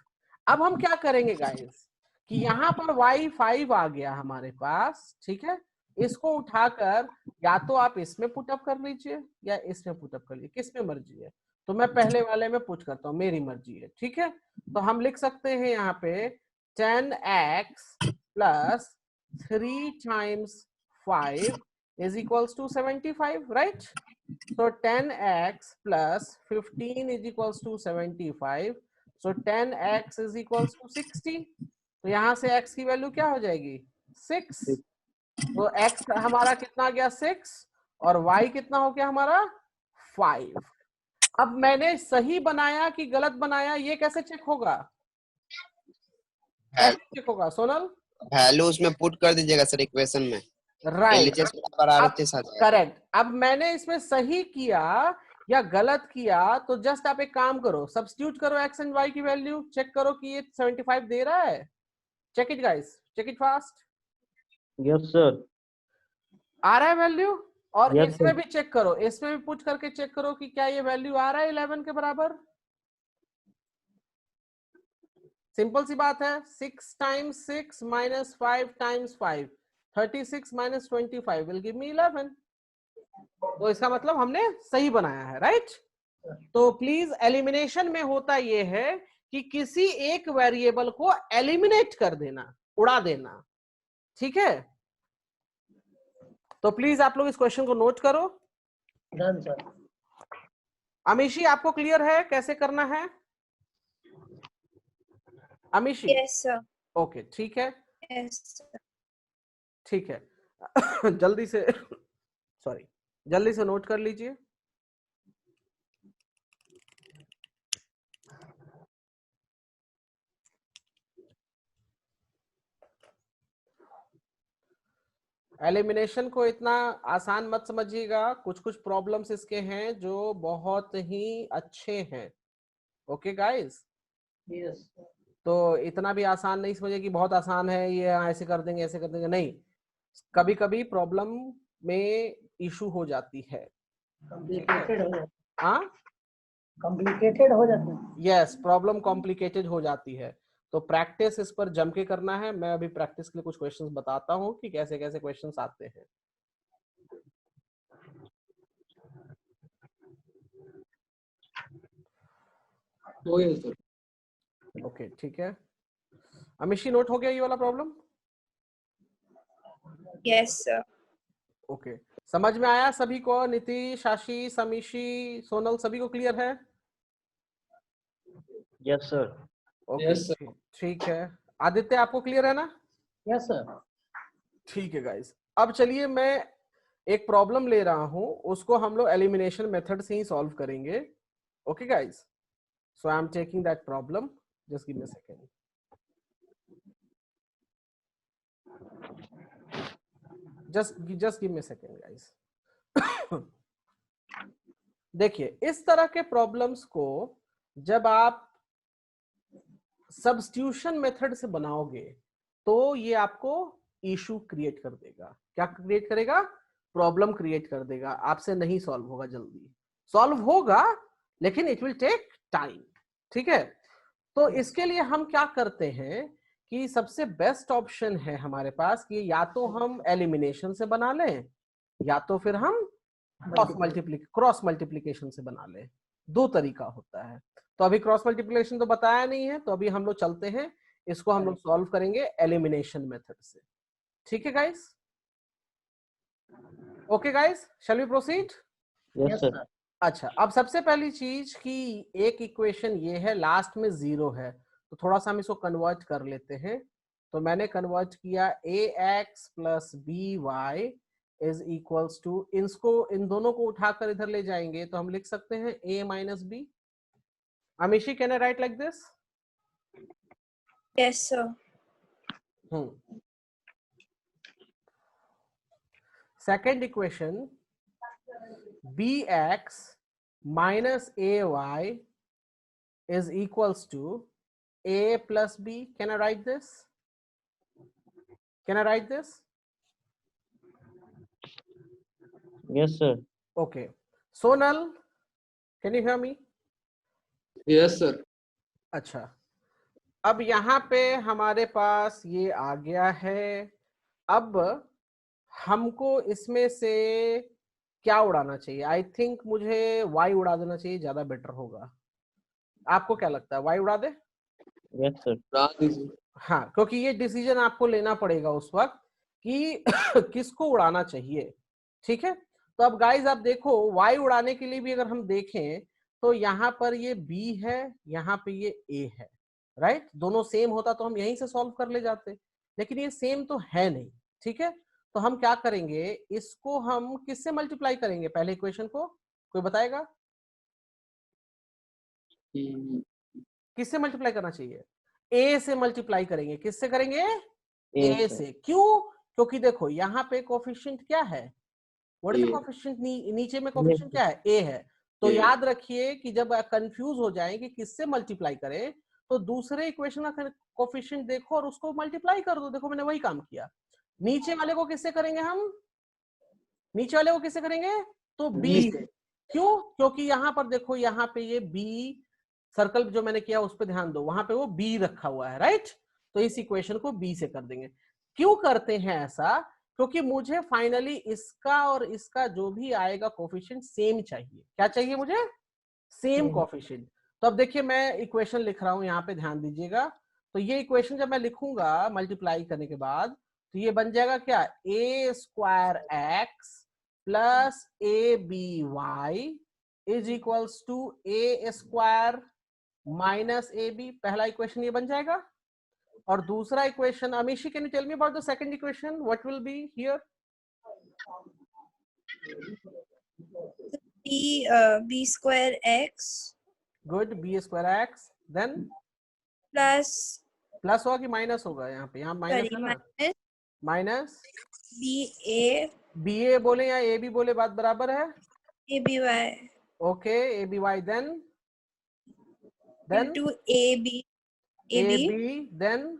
अब हम क्या करेंगे गाइस कि यहाँ पर y 5 आ गया हमारे पास, ठीक है? इसको उठाकर या तो आप इसमें पुटअप कर लीजिए या इसमें पुटअप कर लीजिए, किस में मर्जी है। तो मैं पहले वाले में पुट करता हूँ, मेरी मर्जी है, ठीक है? तो हम लिख सकते हैं यहाँ पे 10x plus 3 times 5 is equals to 75, right? So 10x plus 15 is equals to 75. So 10x is equals to 60. तो यहाँ से x की वैल्यू क्या हो जाएगी? 6। तो x हमारा कितना आ गया? 6 और y कितना हो गया हमारा? 5। अब मैंने सही बनाया कि गलत बनाया, ये कैसे चेक होगा? कैसे चेक होगा सोनल? वैल्यू उसमें पुट कर दीजिएगा सर इक्वेशन में, राइट, LHS बराबर RHS आ जाएगा। करेक्ट। अब मैंने इसमें सही किया या गलत किया, तो जस्ट आप एक काम करो, सब्स्टिट्यूट करो x एंड y की वैल्यू, चेक करो कि ये 75 दे रहा है। Check it guys, check it fast. Yes sir. आ रहा है वैल्यू? और Yes, इसमें sir. भी चेक करो, इसमें भी पुट करके चेक करो कि क्या ये वैल्यू आ रहा है 11 के बराबर। सिंपल सी बात है, 6 times 6 minus 5 times 5, 36 minus 25 will give me 11। तो इसका मतलब हमने सही बनाया है, राइट? तो प्लीज एलिमिनेशन में होता ये है कि किसी एक वेरिएबल को एलिमिनेट कर देना, उड़ा देना, ठीक है? तो प्लीज आप लोग इस क्वेश्चन को नोट करो। Done sir. अमीशी आपको क्लियर है कैसे करना है? अमीशी? Yes, sir. ओके, ठीक है, Yes, sir. ठीक है। जल्दी से सॉरी, जल्दी से नोट कर लीजिए। एलिमिनेशन को इतना आसान मत समझिएगा, कुछ कुछ प्रॉब्लम्स इसके हैं जो बहुत ही अच्छे हैं। ओके गाइस, यस तो इतना भी आसान नहीं समझिए कि बहुत आसान है ये, ऐसे कर देंगे ऐसे कर देंगे, नहीं, कभी कभी प्रॉब्लम में इशू हो जाती है। कॉम्प्लिकेटेड हो जाता हाँ, कॉम्प्लिकेटेड हो जाता है। यस, प्रॉब्लम कॉम्प्लिकेटेड हो जाती है, तो प्रैक्टिस इस पर जम के करना है। मैं अभी प्रैक्टिस के लिए कुछ क्वेश्चंस बताता हूँ कि कैसे कैसे क्वेश्चंस आते हैं। हो गया सर। ओके ठीक है, अमिशी नोट हो गया ये वाला प्रॉब्लम? Yes, sir. ओके, समझ में आया सभी को? नीतीश, आशीष, अमीशी, सोनल, सभी को क्लियर है? Yes, sir. Okay Yes, sir. ठीक है। आदित्य आपको क्लियर है ना? Yes sir. ठीक है गाइस, अब चलिए मैं एक प्रॉब्लम ले रहा हूं, उसको हम लोग एलिमिनेशन मेथड से ही सॉल्व करेंगे। Okay guys, so I am taking that problem, just give me a second. just give me a second guys। देखिए, इस तरह के प्रॉब्लम्स को जब आप सब्स्टिट्यूशन मेथड से बनाओगे तो ये आपको इशू क्रिएट कर देगा। क्या क्रिएट करेगा? प्रॉब्लम क्रिएट कर देगा, आपसे नहीं सॉल्व होगा। जल्दी सॉल्व होगा लेकिन इट विल टेक टाइम। ठीक है, तो इसके लिए हम क्या करते हैं कि सबसे बेस्ट ऑप्शन है हमारे पास कि या तो हम एलिमिनेशन से बना लें या तो फिर हम क्रॉस मल्टीप्लिकेशन से बना लें। दो तरीका होता है। तो अभी क्रॉस मल्टीप्लिकेशन तो बताया नहीं है, तो अभी हम लोग चलते हैं, इसको हम लोग सॉल्व करेंगे एलिमिनेशन मेथड से। ठीक है guys? Okay guys, shall we proceed? Yes, sir. अच्छा, अब सबसे पहली चीज कि एक इक्वेशन ये है, लास्ट में 0 है, तो थोड़ा सा हम इसको कन्वर्ट कर लेते हैं। तो मैंने कन्वर्ट किया ax plus by is equals to, इन दोनों को उठाकर इधर ले जाएंगे तो हम लिख सकते हैं a minus B. Amishi, can I write like this? Yes, sir. Second equation bx minus ay is equals to a plus b. Can I write this? Can I write this? Yes, sir. Okay. Sonal, can you hear me? Yes, sir. अच्छा, अब यहाँ पे हमारे पास ये आ गया है। अब हमको इसमें से क्या उड़ाना चाहिए? आई थिंक मुझे y उड़ा देना चाहिए, ज्यादा बेटर होगा। आपको क्या लगता है, y उड़ा दे? Yes, sir. रात दीजिए। हाँ, क्योंकि ये डिसीजन आपको लेना पड़ेगा उस वक्त कि किसको उड़ाना चाहिए। ठीक है, तो अब गाइस आप देखो, y उड़ाने के लिए भी अगर हम देखें तो यहाँ पर ये b है, यहाँ पे ये a है, राइट? दोनों सेम होता तो हम यहीं से सॉल्व कर ले जाते, लेकिन ये सेम तो है नहीं। ठीक है, तो हम क्या करेंगे, इसको हम किससे मल्टीप्लाई करेंगे? पहले इक्वेशन को कोई बताएगा? किससे मल्टीप्लाई करना चाहिए? a से मल्टीप्लाई करेंगे। किससे करेंगे? a से। क्यों? क्योंकि देखो यहाँ पे कोफिशिएंट क्या है? What is the A. Coefficient? नीचे में कोफिशिएंट क्या है? a है। तो A. याद रखिए कि जब कंफ्यूज हो जाए कि किससे मल्टीप्लाई करें, तो दूसरे इक्वेशन का कोफिशिएंट देखो और उसको मल्टीप्लाई कर दो। देखो मैंने वही काम किया। नीचे वाले को किससे करेंगे हम? नीचे वाले को किससे करेंगे? तो b से। क्यों? क्योंकि यहाँ पर देखो, यहाँ पे ये b सर्कल जो मैंने किया उस पर ध्यान दो, वहां पे वो b रखा हुआ है, राइट? तो इस इक्वेशन को b से कर देंगे। क्यों करते हैं ऐसा? क्योंकि मुझे फाइनली इसका और इसका जो भी आएगा कोफिशिएंट सेम चाहिए। क्या चाहिए मुझे? Same coefficient. तो अब देखिए मैं इक्वेशन लिख रहा हूं, यहाँ पे ध्यान दीजिएगा। तो ये इक्वेशन जब मैं लिखूंगा मल्टीप्लाई करने के बाद, तो ये बन जाएगा क्या? a square x plus A b Y is equals to a square minus A b. पहला इक्वेशन ये बन जाएगा। और दूसरा equation, Amishi can you tell me about the second equation, what will be here? B square x good, b square x, then plus plus होगा कि minus होगा? यहाँ पे, यहाँ माइनस sorry है ना? minus minus BA b a बोले या ए बी बोले, बात बराबर है। ABY okay, a b y, then into AB a AB b, then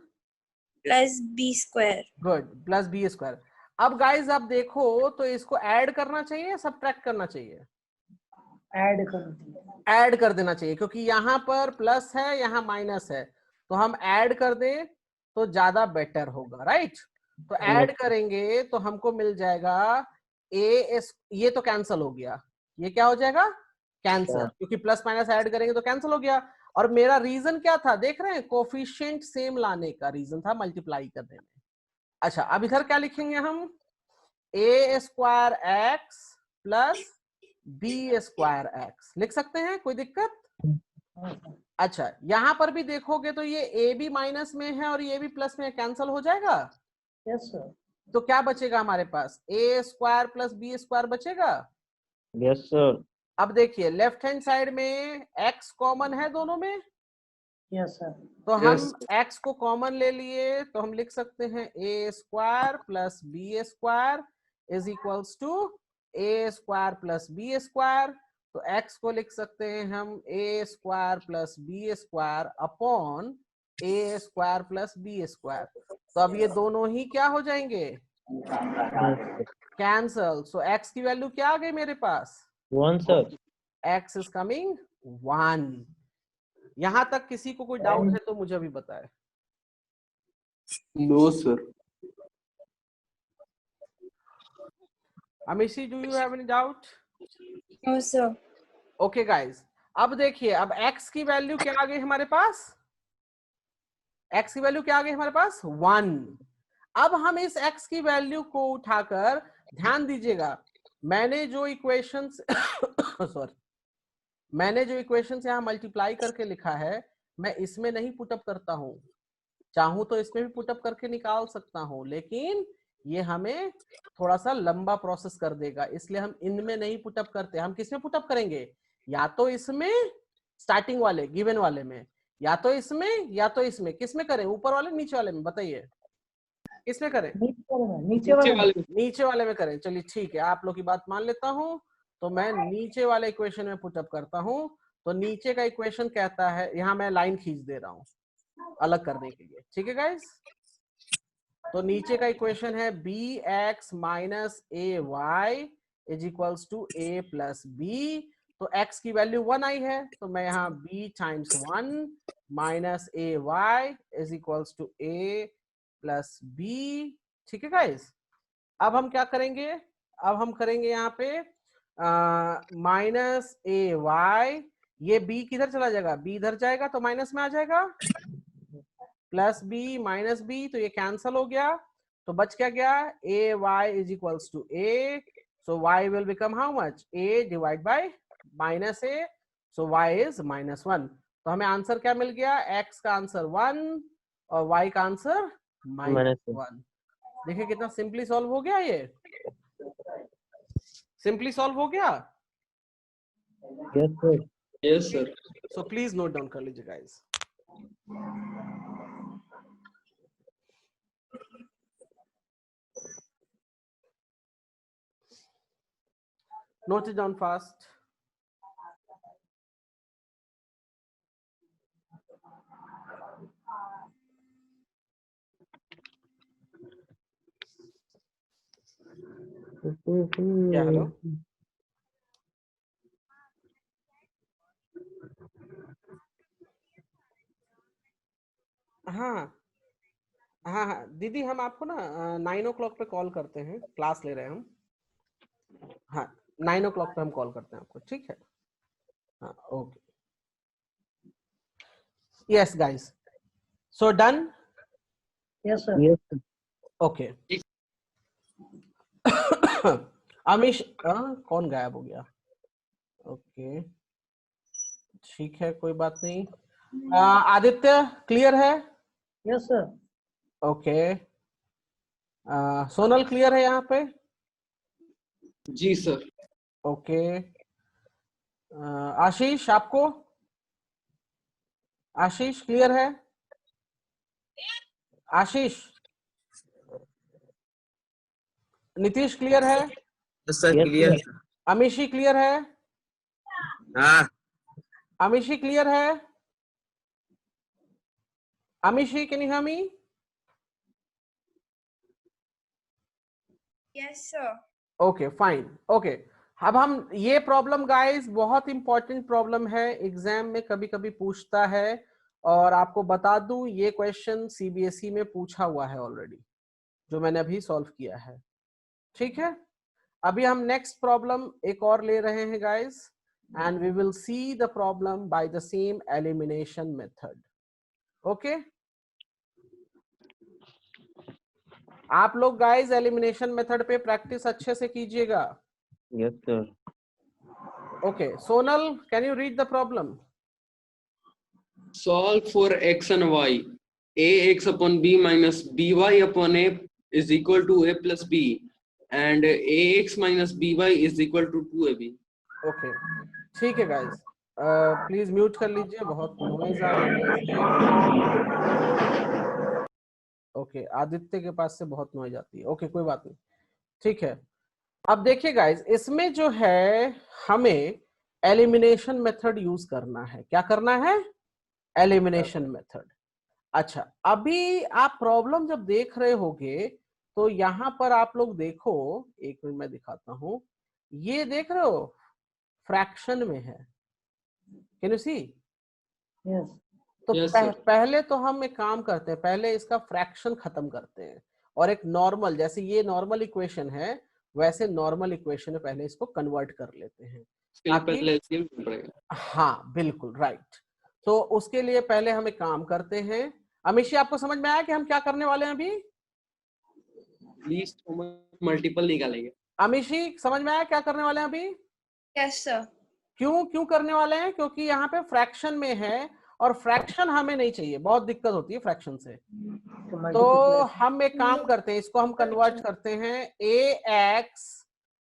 plus B square. Good, plus B square. अब गाइज आप देखो तो इसको ऐड करना चाहिए या सब्ट्रैक्ट करना चाहिए? ऐड करना चाहिए। ऐड कर देना चाहिए, क्योंकि यहाँ पर प्लस है, यहाँ माइनस है, तो हम ऐड कर दें तो ज्यादा बेटर होगा, राइट। तो ऐड करेंगे तो हमको मिल जाएगा ये तो कैंसिल हो गया, ये क्या हो जाएगा, कैंसिल, क्योंकि प्लस माइनस ऐड करेंगे तो कैंसिल हो गया। और मेरा रीजन क्या था, देख रहे हैं, कोफिशिएंट सेम लाने का रीजन था मल्टीप्लाई करने में। अच्छा, अब इधर क्या लिखेंगे हम, A square X plus B square X लिख सकते हैं, कोई दिक्कत? हाँ सर। अच्छा, यहां पर भी देखोगे तो ये ए भी माइनस में है और ये भी प्लस में, कैंसिल हो जाएगा। Yes sir. तो क्या बचेगा हमारे पास, ए स्क्वायर प्लस बी स्क्वायर बचेगा। Yes sir. अब देखिए लेफ्ट हैंड साइड में x कॉमन है दोनों में, यस सर। तो हम Yes. x को कॉमन ले लिए तो हम लिख सकते हैं A square plus B square is equals to A square plus B square. तो x को लिख सकते हैं हम A square plus B square upon A square plus B square. तो अब ये दोनों ही क्या हो जाएंगे, कैंसल। सो x की वैल्यू क्या आ गई मेरे पास, 1 सर। x is coming 1। यहां तक किसी को कोई डाउट है तो मुझे अभी बताए। No, sir. Amishi, do you have any doubt? No, sir. Okay guys, अब देखिए, अब x की वैल्यू क्या आ गई हमारे पास, x की वैल्यू क्या आ गई हमारे पास, 1। अब हम इस x की वैल्यू को उठाकर, ध्यान दीजिएगा, मैंने जो इक्वेशंस सॉरी, मैंने जो इक्वेशंस यहाँ मल्टीप्लाई करके लिखा है, मैं इसमें नहीं पुटअप करता हूं, चाहूं तो इसमें भी पुटअप करके निकाल सकता हूं, लेकिन ये हमें थोड़ा सा लंबा प्रोसेस कर देगा, इसलिए हम इनमें नहीं पुटअप करते। हम किसमें पुटअप करेंगे, या तो इसमें स्टार्टिंग वाले गिवन वाले में, या तो इसमें, या तो इसमें। किसमें करें, ऊपर वाले नीचे वाले में, बताइए किसमें करें? नीचे वाले में। नीचे वाले में करें, चलिए ठीक है, आप लोग की बात मान लेता हूं। तो मैं नीचे वाले इक्वेशन में पुटअप करता हूं। तो नीचे का इक्वेशन कहता है, यहां मैं लाइन खींच दे रहा हूं अलग करने के लिए, ठीक है गाइस। तो नीचे का इक्वेशन है b x minus a Y is equals to a plus b. तो x की वैल्यू 1 आई है, तो मैं यहाँ b times 1 minus a Y is equals to a plus b। ठीक है गाइस, अब हम क्या करेंगे, अब हम करेंगे यहाँ पे माइनस ए वाई, ये b किधर चला जाएगा, b इधर जाएगा तो माइनस में आ जाएगा, प्लस b माइनस b, तो ये कैंसल हो गया। तो बच क्या गया, A Y is equals to A, so y will become how much, a divide by minus a, so y is -1। तो हमें आंसर क्या मिल गया, x का आंसर 1 और y का आंसर -1। देखिए कितना सिंपली सॉल्व हो गया, ये सिंपली सॉल्व हो गया। Yes sir. Yes, sir. So please note down कर लीजिए guys. Note it down fast. क्या हेलो, हाँ हाँ हाँ दीदी, हम आपको ना 9 o'clock पे कॉल करते हैं, क्लास ले रहे हैं हम। हाँ 9 o'clock पे हम कॉल करते हैं आपको, ठीक है। हाँ okay, yes guys, so done. Yes sir. Yes sir. Okay, Amish कौन गायब हो गया, ओके ठीक है, कोई बात नहीं। आदित्य क्लियर है? Yes sir. Okay, Sonal clear है यहाँ पे? जी सर। ओके, आशीष आपको, आशीष क्लियर है? आशीष नीतीश क्लियर है? Sir Yes, clear. sir. Amishi clear है? हाँ अमीशी क्लियर है? Amishi, can you hear me? Yes, sir. Okay fine, okay. अब हम ये प्रॉब्लम गाइस बहुत इंपॉर्टेंट प्रॉब्लम है, एग्जाम में कभी कभी पूछता है, और आपको बता दूं ये क्वेश्चन सीबीएसई में पूछा हुआ है ऑलरेडी, जो मैंने अभी सॉल्व किया है। ठीक है, अभी हम नेक्स्ट प्रॉब्लम एक और ले रहे हैं guys, and we will see the problem by the same elimination method. Okay, आप लोग गाइस एलिमिनेशन मेथड पे प्रैक्टिस अच्छे से कीजिएगा। Yes, sir. Okay, Sonal can you read the problem? Solve for x and y. ax upon b minus by upon a is equal to a plus b, and ax minus by is equal to 2ab. Okay, ठीक है guys, please mute कर लीजिए, बहुत noise आ रही है इसमें। Okay, Aditya के पास से बहुत नॉइज आती है। ओके, कोई बात नहीं, ठीक है। अब देखिए गाइस, इसमें जो है हमें एलिमिनेशन मेथड यूज करना है। क्या करना है? Elimination method. अच्छा, अभी आप प्रॉब्लम जब देख रहे होगे तो यहाँ पर आप लोग देखो, एक मिनट मैं दिखाता हूं, ये देख रहे हो फ्रैक्शन में है, कैन यू सी? Yes. तो Yes, sir. पहले तो हम एक काम करते हैं, पहले इसका फ्रैक्शन खत्म करते हैं, और एक नॉर्मल, जैसे ये नॉर्मल इक्वेशन है वैसे नॉर्मल इक्वेशन में पहले इसको कन्वर्ट कर लेते हैं इसके लिए ताकि, पहले LCM ढूंढना पड़ेगा। हाँ बिल्कुल राइट। तो उसके लिए पहले हम एक काम करते हैं। अमीशी, आपको समझ में आया कि हम क्या करने वाले हैं अभी? लीस्ट मल्टीपल निकालेंगे। अमीशी, समझ में आया क्या करने वाले हैं अभी? Yes, sir. क्यों करने वाले हैं? क्योंकि यहाँ पे फ्रैक्शन में है, और फ्रैक्शन हमें नहीं चाहिए, बहुत दिक्कत होती है फ्रैक्शन से। तो हम एक काम करते हैं, इसको हम कन्वर्ट करते हैं ax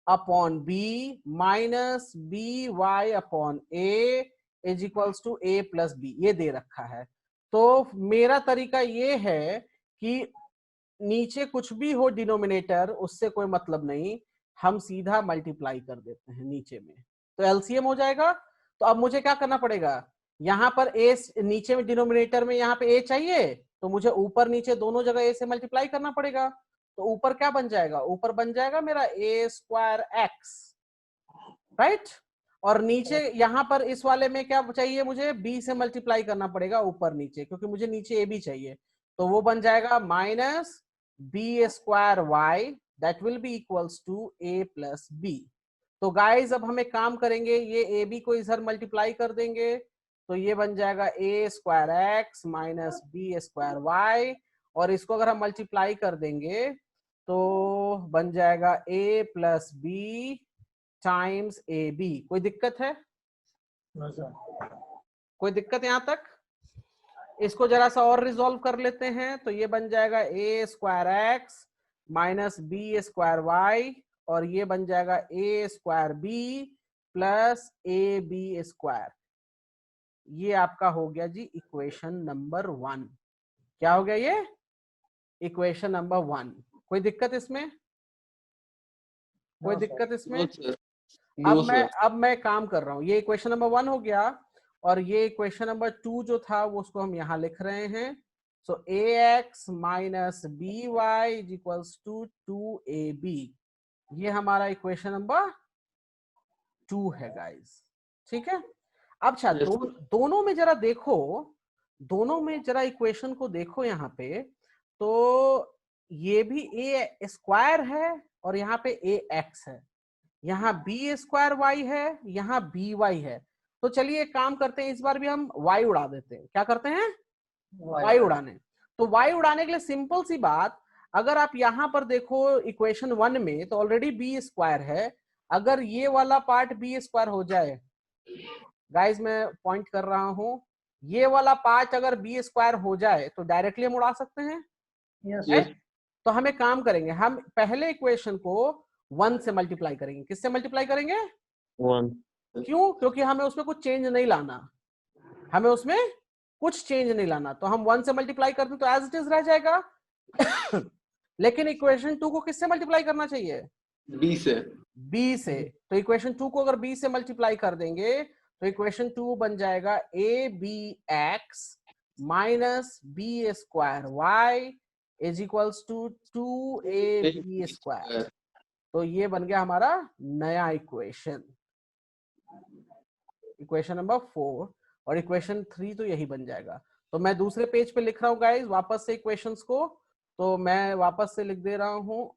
upon b minus B y upon a is equals to a plus b, ये दे रखा है। तो मेरा तरीका ये है कि नीचे कुछ भी हो डिनोमिनेटर, उससे कोई मतलब नहीं, हम सीधा मल्टीप्लाई कर देते हैं नीचे में, तो एलसीएम हो जाएगा। तो अब मुझे क्या करना पड़ेगा, यहाँ पर ए, नीचे में डिनोमिनेटर में यहाँ पे ए चाहिए, तो मुझे ऊपर नीचे दोनों जगह ए से मल्टीप्लाई करना पड़ेगा। तो ऊपर क्या बन जाएगा? ऊपर बन जाएगा मेरा ए स्क्वायर एक्स, राइट। और नीचे यहाँ पर इस वाले में क्या चाहिए, मुझे बी से मल्टीप्लाई करना पड़ेगा ऊपर नीचे, क्योंकि मुझे नीचे ए भी चाहिए। तो वो बन जाएगा minus B square y, that will be equals to a plus b. तो गाइस अब हम एक काम करेंगे, ये ए बी को इधर मल्टीप्लाई कर देंगे, तो ये बन जाएगा A square x minus B square Y, और इसको अगर हम मल्टीप्लाई कर देंगे तो बन जाएगा A plus B times A B. कोई दिक्कत है? No, sir. कोई दिक्कत यहाँ तक? इसको जरा सा और रिजॉल्व कर लेते हैं, तो ये बन जाएगा A square x minus B square Y, और ये बन जाएगा A square B plus A B square. ये आपका हो गया जी इक्वेशन नंबर 1। क्या हो गया ये? Equation number 1। कोई दिक्कत इसमें? कोई No, दिक्कत sir. इसमें? नो सर, अब नो सर। अब मैं काम कर रहा हूँ, ये इक्वेशन नंबर 1 हो गया, और ये इक्वेशन नंबर 2 जो था वो उसको हम यहाँ लिख रहे हैं। So A X minus B Y is equals to 2ab, ये हमारा इक्वेशन नंबर 2 है गाइस। ठीक है, अब अच्छा Yes, दोनों में जरा देखो, दोनों में जरा इक्वेशन को देखो यहाँ पे, तो ये भी ए स्क्वायर है और यहाँ पे ए एक्स है, यहाँ बी स्क्वायर वाई है, यहाँ बी वाई है। तो चलिए एक काम करते हैं, इस बार भी हम वाई उड़ा देते हैं। क्या करते हैं? वाई उड़ाने। तो वाई उड़ाने के लिए सिंपल सी बात, अगर आप यहाँ पर देखो इक्वेशन 1 में तो ऑलरेडी बी स्क्वायर है, अगर ये वाला पार्ट बी स्क्वायर हो जाए, गाइस मैं पॉइंट कर रहा हूं, ये वाला पार्ट अगर बी स्क्वायर हो जाए तो डायरेक्टली हम उड़ा सकते हैं। Yes, Yes. sir. तो हम एक काम करेंगे, हम पहले इक्वेशन को 1 से मल्टीप्लाई करेंगे। किससे मल्टीप्लाई करेंगे? 1. क्यों? क्योंकि हमें उसमें कुछ चेंज नहीं लाना, हमें उसमें कुछ चेंज नहीं लाना। तो हम 1 से मल्टीप्लाई करते तो एज इट इज रह जाएगा। लेकिन इक्वेशन 2 को किससे मल्टीप्लाई करना चाहिए? B से। b से। तो इक्वेशन 2 को अगर b से मल्टीप्लाई कर देंगे तो इक्वेशन 2 बन जाएगा abx minus B square y is equals to 2ab square. तो ये बन गया हमारा नया इक्वेशन, इक्वेशन नंबर 4। और इक्वेशन 3 तो यही बन जाएगा। तो मैं दूसरे पेज पे लिख रहा हूँ गाइस वापस से इक्वेशंस को। तो मैं वापस से लिख दे रहा हूँ।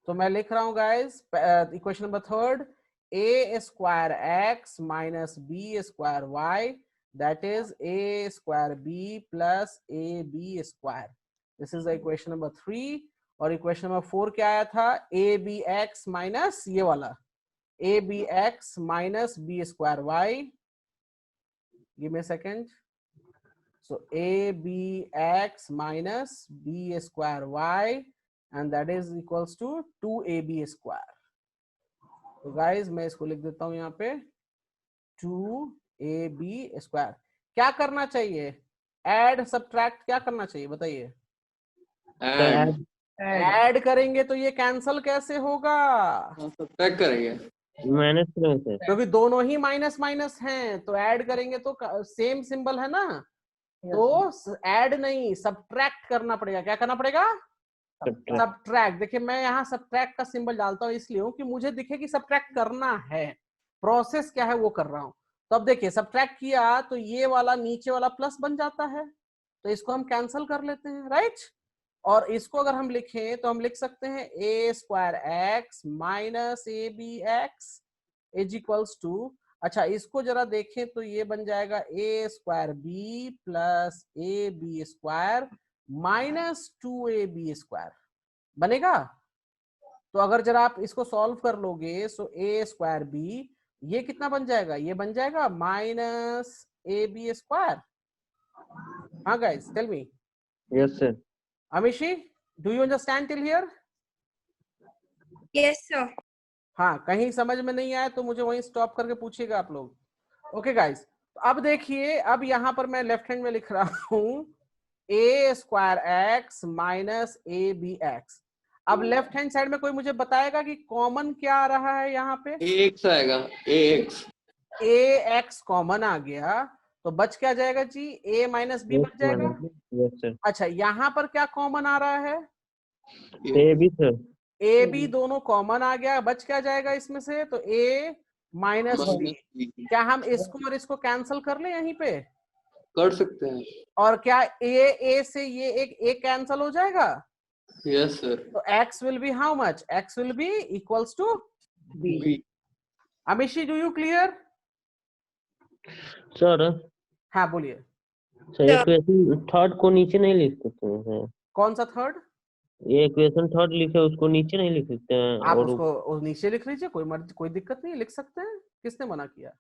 तो मैं लिख रहा हूँ guys equation number 3, a square x minus b square y that is a square b plus ab square. This is the equation number 3। और इक्वेशन नंबर 4 क्या आया था? abx माइनस ये वाला abx minus b square y. Give me a second. So abx minus b square y, and that is equals to 2ab square. तो guys मैं इसको लिख देता हूं यहाँ पे 2ab square। क्या करना चाहिए? ऐड सब्ट्रैक्ट क्या करना चाहिए बताइए? एड ऐड करेंगे तो ये कैंसल कैसे होगा? सब्ट्रैक्ट करेंगे। माइनस करेंगे सर। क्योंकि दोनों ही माइनस माइनस हैं, तो ऐड करेंगे तो सेम सिंबल है ना, तो ऐड नहीं सब्ट्रैक्ट करना पड़ेगा। क्या करना पड़ेगा? सब्ट्रैक्ट। देखिए मैं यहाँ सब्ट्रैक्ट का सिंबल डालता हूँ इसलिए हूँ कि मुझे दिखे कि सब्ट्रैक्ट करना है, प्रोसेस क्या है वो कर रहा हूँ। तो अब देखिए सब्ट्रैक्ट किया तो ये वाला नीचे वाला प्लस बन जाता है, तो इसको हम कैंसिल कर लेते हैं, राइट। और इसको अगर हम लिखें तो हम लिख सकते हैं a square x minus A b x is equals to, अच्छा इसको जरा देखें तो ये बन जाएगा a square b plus A B square minus 2ab square बनेगा। तो अगर जरा आप इसको सॉल्व कर लोगे सो a स्क्वायर b ये कितना बन जाएगा? ये बन जाएगा माइनस ए बी स्क्वायर। हाँ guys tell me. Yes sir. Amishi, do you understand till here? Yes, sir. हाँ, कहीं समझ में नहीं आया तो मुझे वहीं स्टॉप करके पूछिएगा आप लोग। ओके गाइस, अब देखिए अब यहाँ पर मैं लेफ्ट हैंड में लिख रहा हूँ a square x minus A b x. अब लेफ्ट हैंड साइड में कोई मुझे बताएगा कि कॉमन क्या आ रहा है यहाँ पे? ax आएगा, ax। ax कॉमन आ गया तो बच क्या जाएगा जी? a माइनस बी बच जाएगा। Yes sir. अच्छा यहाँ पर क्या कॉमन आ रहा है? A b sir. A b दोनों कॉमन आ गया, बच क्या जाएगा इसमें से? तो a माइनस बी। क्या हम इसको और इसको कैंसिल कर ले यहीं पे? कर सकते हैं। और क्या a से ये एक a कैंसिल हो जाएगा? Yes sir. तो x will be how much? x will be equals to b. Amishi, do you clear? Sir हाँ बोलिए। सर इक्वेशन थर्ड को नीचे नहीं लिख सकते हैं? कौन सा थर्ड? ये इक्वेशन थर्ड लिखे उसको नीचे नहीं लिख सकते हैं? आप और उसको नीचे लिख लीजिए, कोई मर्जी, कोई दिक्कत नहीं, लिख सकते हैं। किसने मना किया?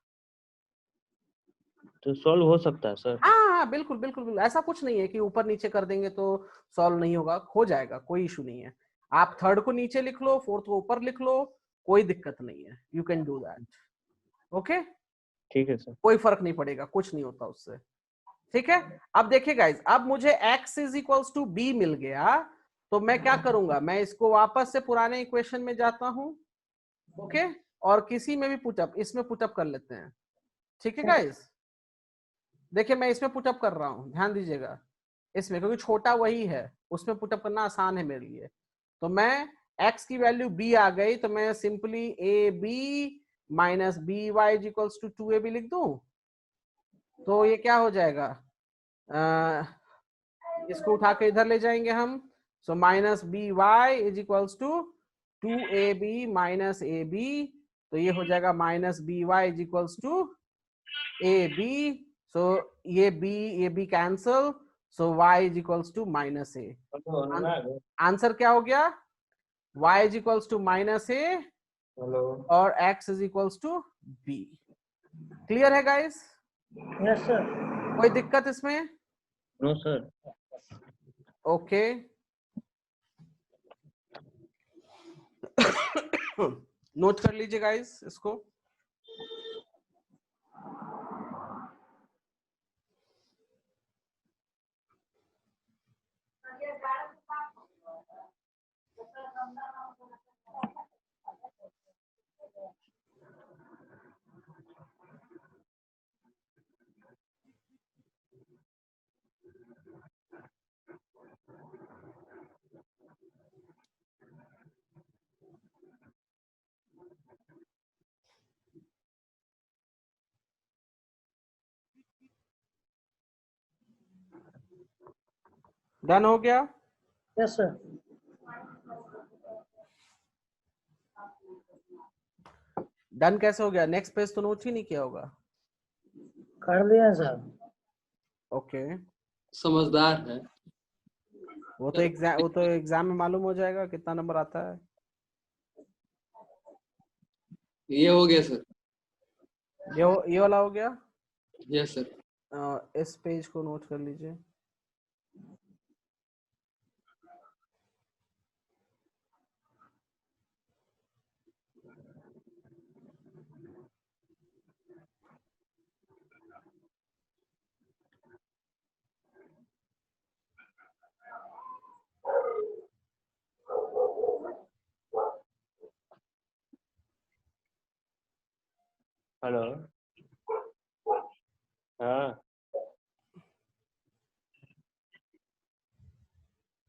तो सॉल्व हो सकता है सर? हाँ बिल्कुल बिल्कुल बिल्कुल, ऐसा कुछ नहीं है कि ऊपर नीचे कर देंगे तो सॉल्व नहीं होगा, हो जाएगा, कोई इशू नहीं है। आप थर्ड को नीचे लिख लो, फोर्थ को ऊपर लिख लो, कोई दिक्कत नहीं है, you can do that. Okay ठीक है सर। कोई फर्क नहीं पड़ेगा, कुछ नहीं होता उससे, ठीक है। अब देखिए गाइज, अब मुझे x is equals to b मिल गया, तो मैं क्या करूंगा? मैं इसको वापस से पुराने इक्वेशन में जाता हूं, ओके, और किसी में भी पुटअप, इसमें पुटअप कर लेते हैं, ठीक है गाइज। देखिए मैं इसमें पुटअप कर रहा हूं, ध्यान दीजिएगा इसमें, क्योंकि छोटा वही है, उसमें पुटअप करना आसान है मेरे लिए। तो मैं x की वैल्यू b आ गई, तो मैं simply a b minus B y equals to 2ab लिख दूं, तो ये क्या हो जाएगा? इसको उठा के इधर ले जाएंगे हम, so minus B Y is equals to 2ab minus A B, तो ये हो जाएगा minus B Y is equals to A B, so ये b cancel, so y is equals to minus A. Answer क्या हो गया? y is equals to minus A और x is equals to b। Clear है guys? Yes sir. कोई दिक्कत इसमें? No sir. Okay note कर लीजिए गाइस इसको। डन हो गया? Yes sir. डन कैसे हो गया? नेक्स्ट पेज तो नोट ही नहीं किया होगा। कर दिया सर। ओके, समझदार है। वो तो एग्जाम में मालूम हो जाएगा कितना नंबर आता है। ये हो गया सर। ये वाला हो गया। Yes sir. इस पेज को नोट कर लीजिए। हेलो। हाँ,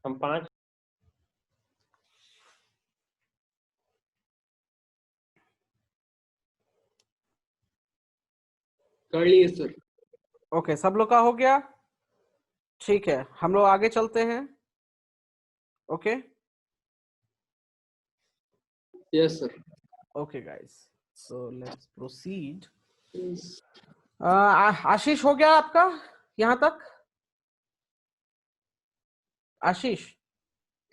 हम 5 कर लिए सर। ओके, सब लोग का हो गया? ठीक है, हम लोग आगे चलते हैं। Okay yes sir. Okay guys, so let's proceed. Ashish हो गया आपका यहाँ तक? Ashish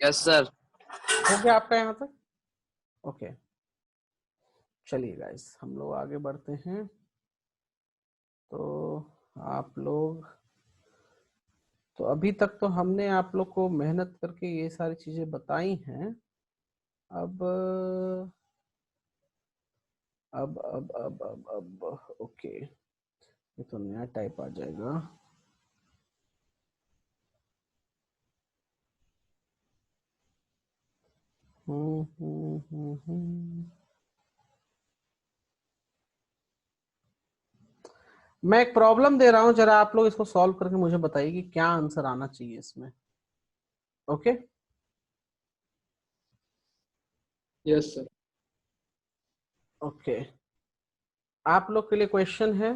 yes sir. हो गया आपका यहाँ तक? ओके, चलिए गाइस हम लोग आगे बढ़ते हैं। तो आप लोग तो अभी तक तो हमने आप लोग को मेहनत करके ये सारी चीजें बताई हैं। अब ओके, ये तो नया टाइप आ जाएगा। मैं एक प्रॉब्लम दे रहा हूं, जरा आप लोग इसको सॉल्व करके मुझे बताइए कि क्या आंसर आना चाहिए इसमें। Okay yes sir. ओके, आप लोग के लिए क्वेश्चन है,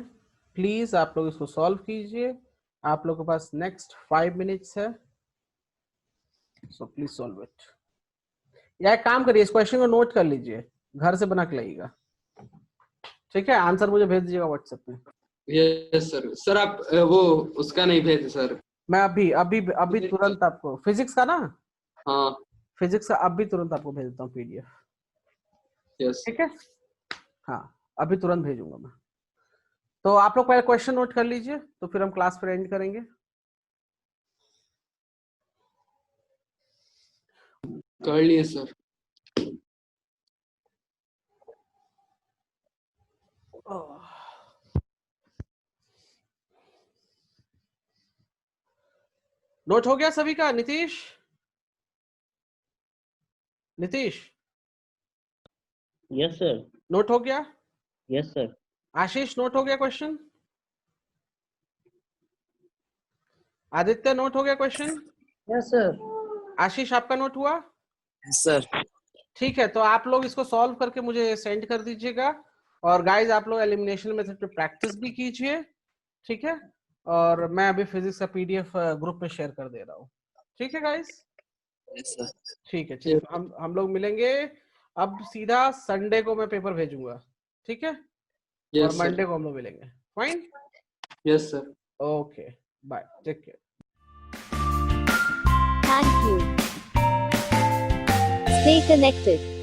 प्लीज आप लोग इसको सॉल्व कीजिए। आप लोग के पास नेक्स्ट 5 मिनट्स है, सो प्लीज सॉल्व इट। या एक काम करिए, इस क्वेश्चन को नोट कर लीजिए, घर से बना के लाइएगा। ठीक है, आंसर मुझे भेज दीजिएगा व्हाट्सएप में। Yes sir. सर आप वो उसका नहीं भेजे सर। मैं अभी तुरंत आपको फिजिक्स का ना, हाँ फिजिक्स का अभी तुरंत आपको भेज देता हूँ PDF। यस। ठीक है, हाँ अभी तुरंत भेजूंगा मैं। तो आप लोग पहले क्वेश्चन नोट कर लीजिए, तो फिर हम क्लास फिर एंड करेंगे। कर लिए सर। नोट हो गया सभी का? Nitish yes sir. नोट हो गया? Yes sir. आशीष नोट हो गया क्वेश्चन? आदित्य नोट हो गया क्वेश्चन? Yes sir. आशीष आपका नोट हुआ? Yes sir. ठीक है, तो आप लोग इसको सॉल्व करके मुझे सेंड कर दीजिएगा। और गाइज आप लोग एलिमिनेशन मेथड पे प्रैक्टिस भी कीजिए। ठीक है, और मैं अभी फिजिक्स का PDF ग्रुप में शेयर कर दे रहा हूँ। ठीक है गाइज? Yes sir. ठीक है, चलिए हम लोग मिलेंगे। अब सीधा संडे को मैं पेपर भेजूंगा। ठीक है, और यस मंडे सर। को हम लोग मिलेंगे। Fine? Yes sir. Okay, bye, take care. Thank you. Stay connected.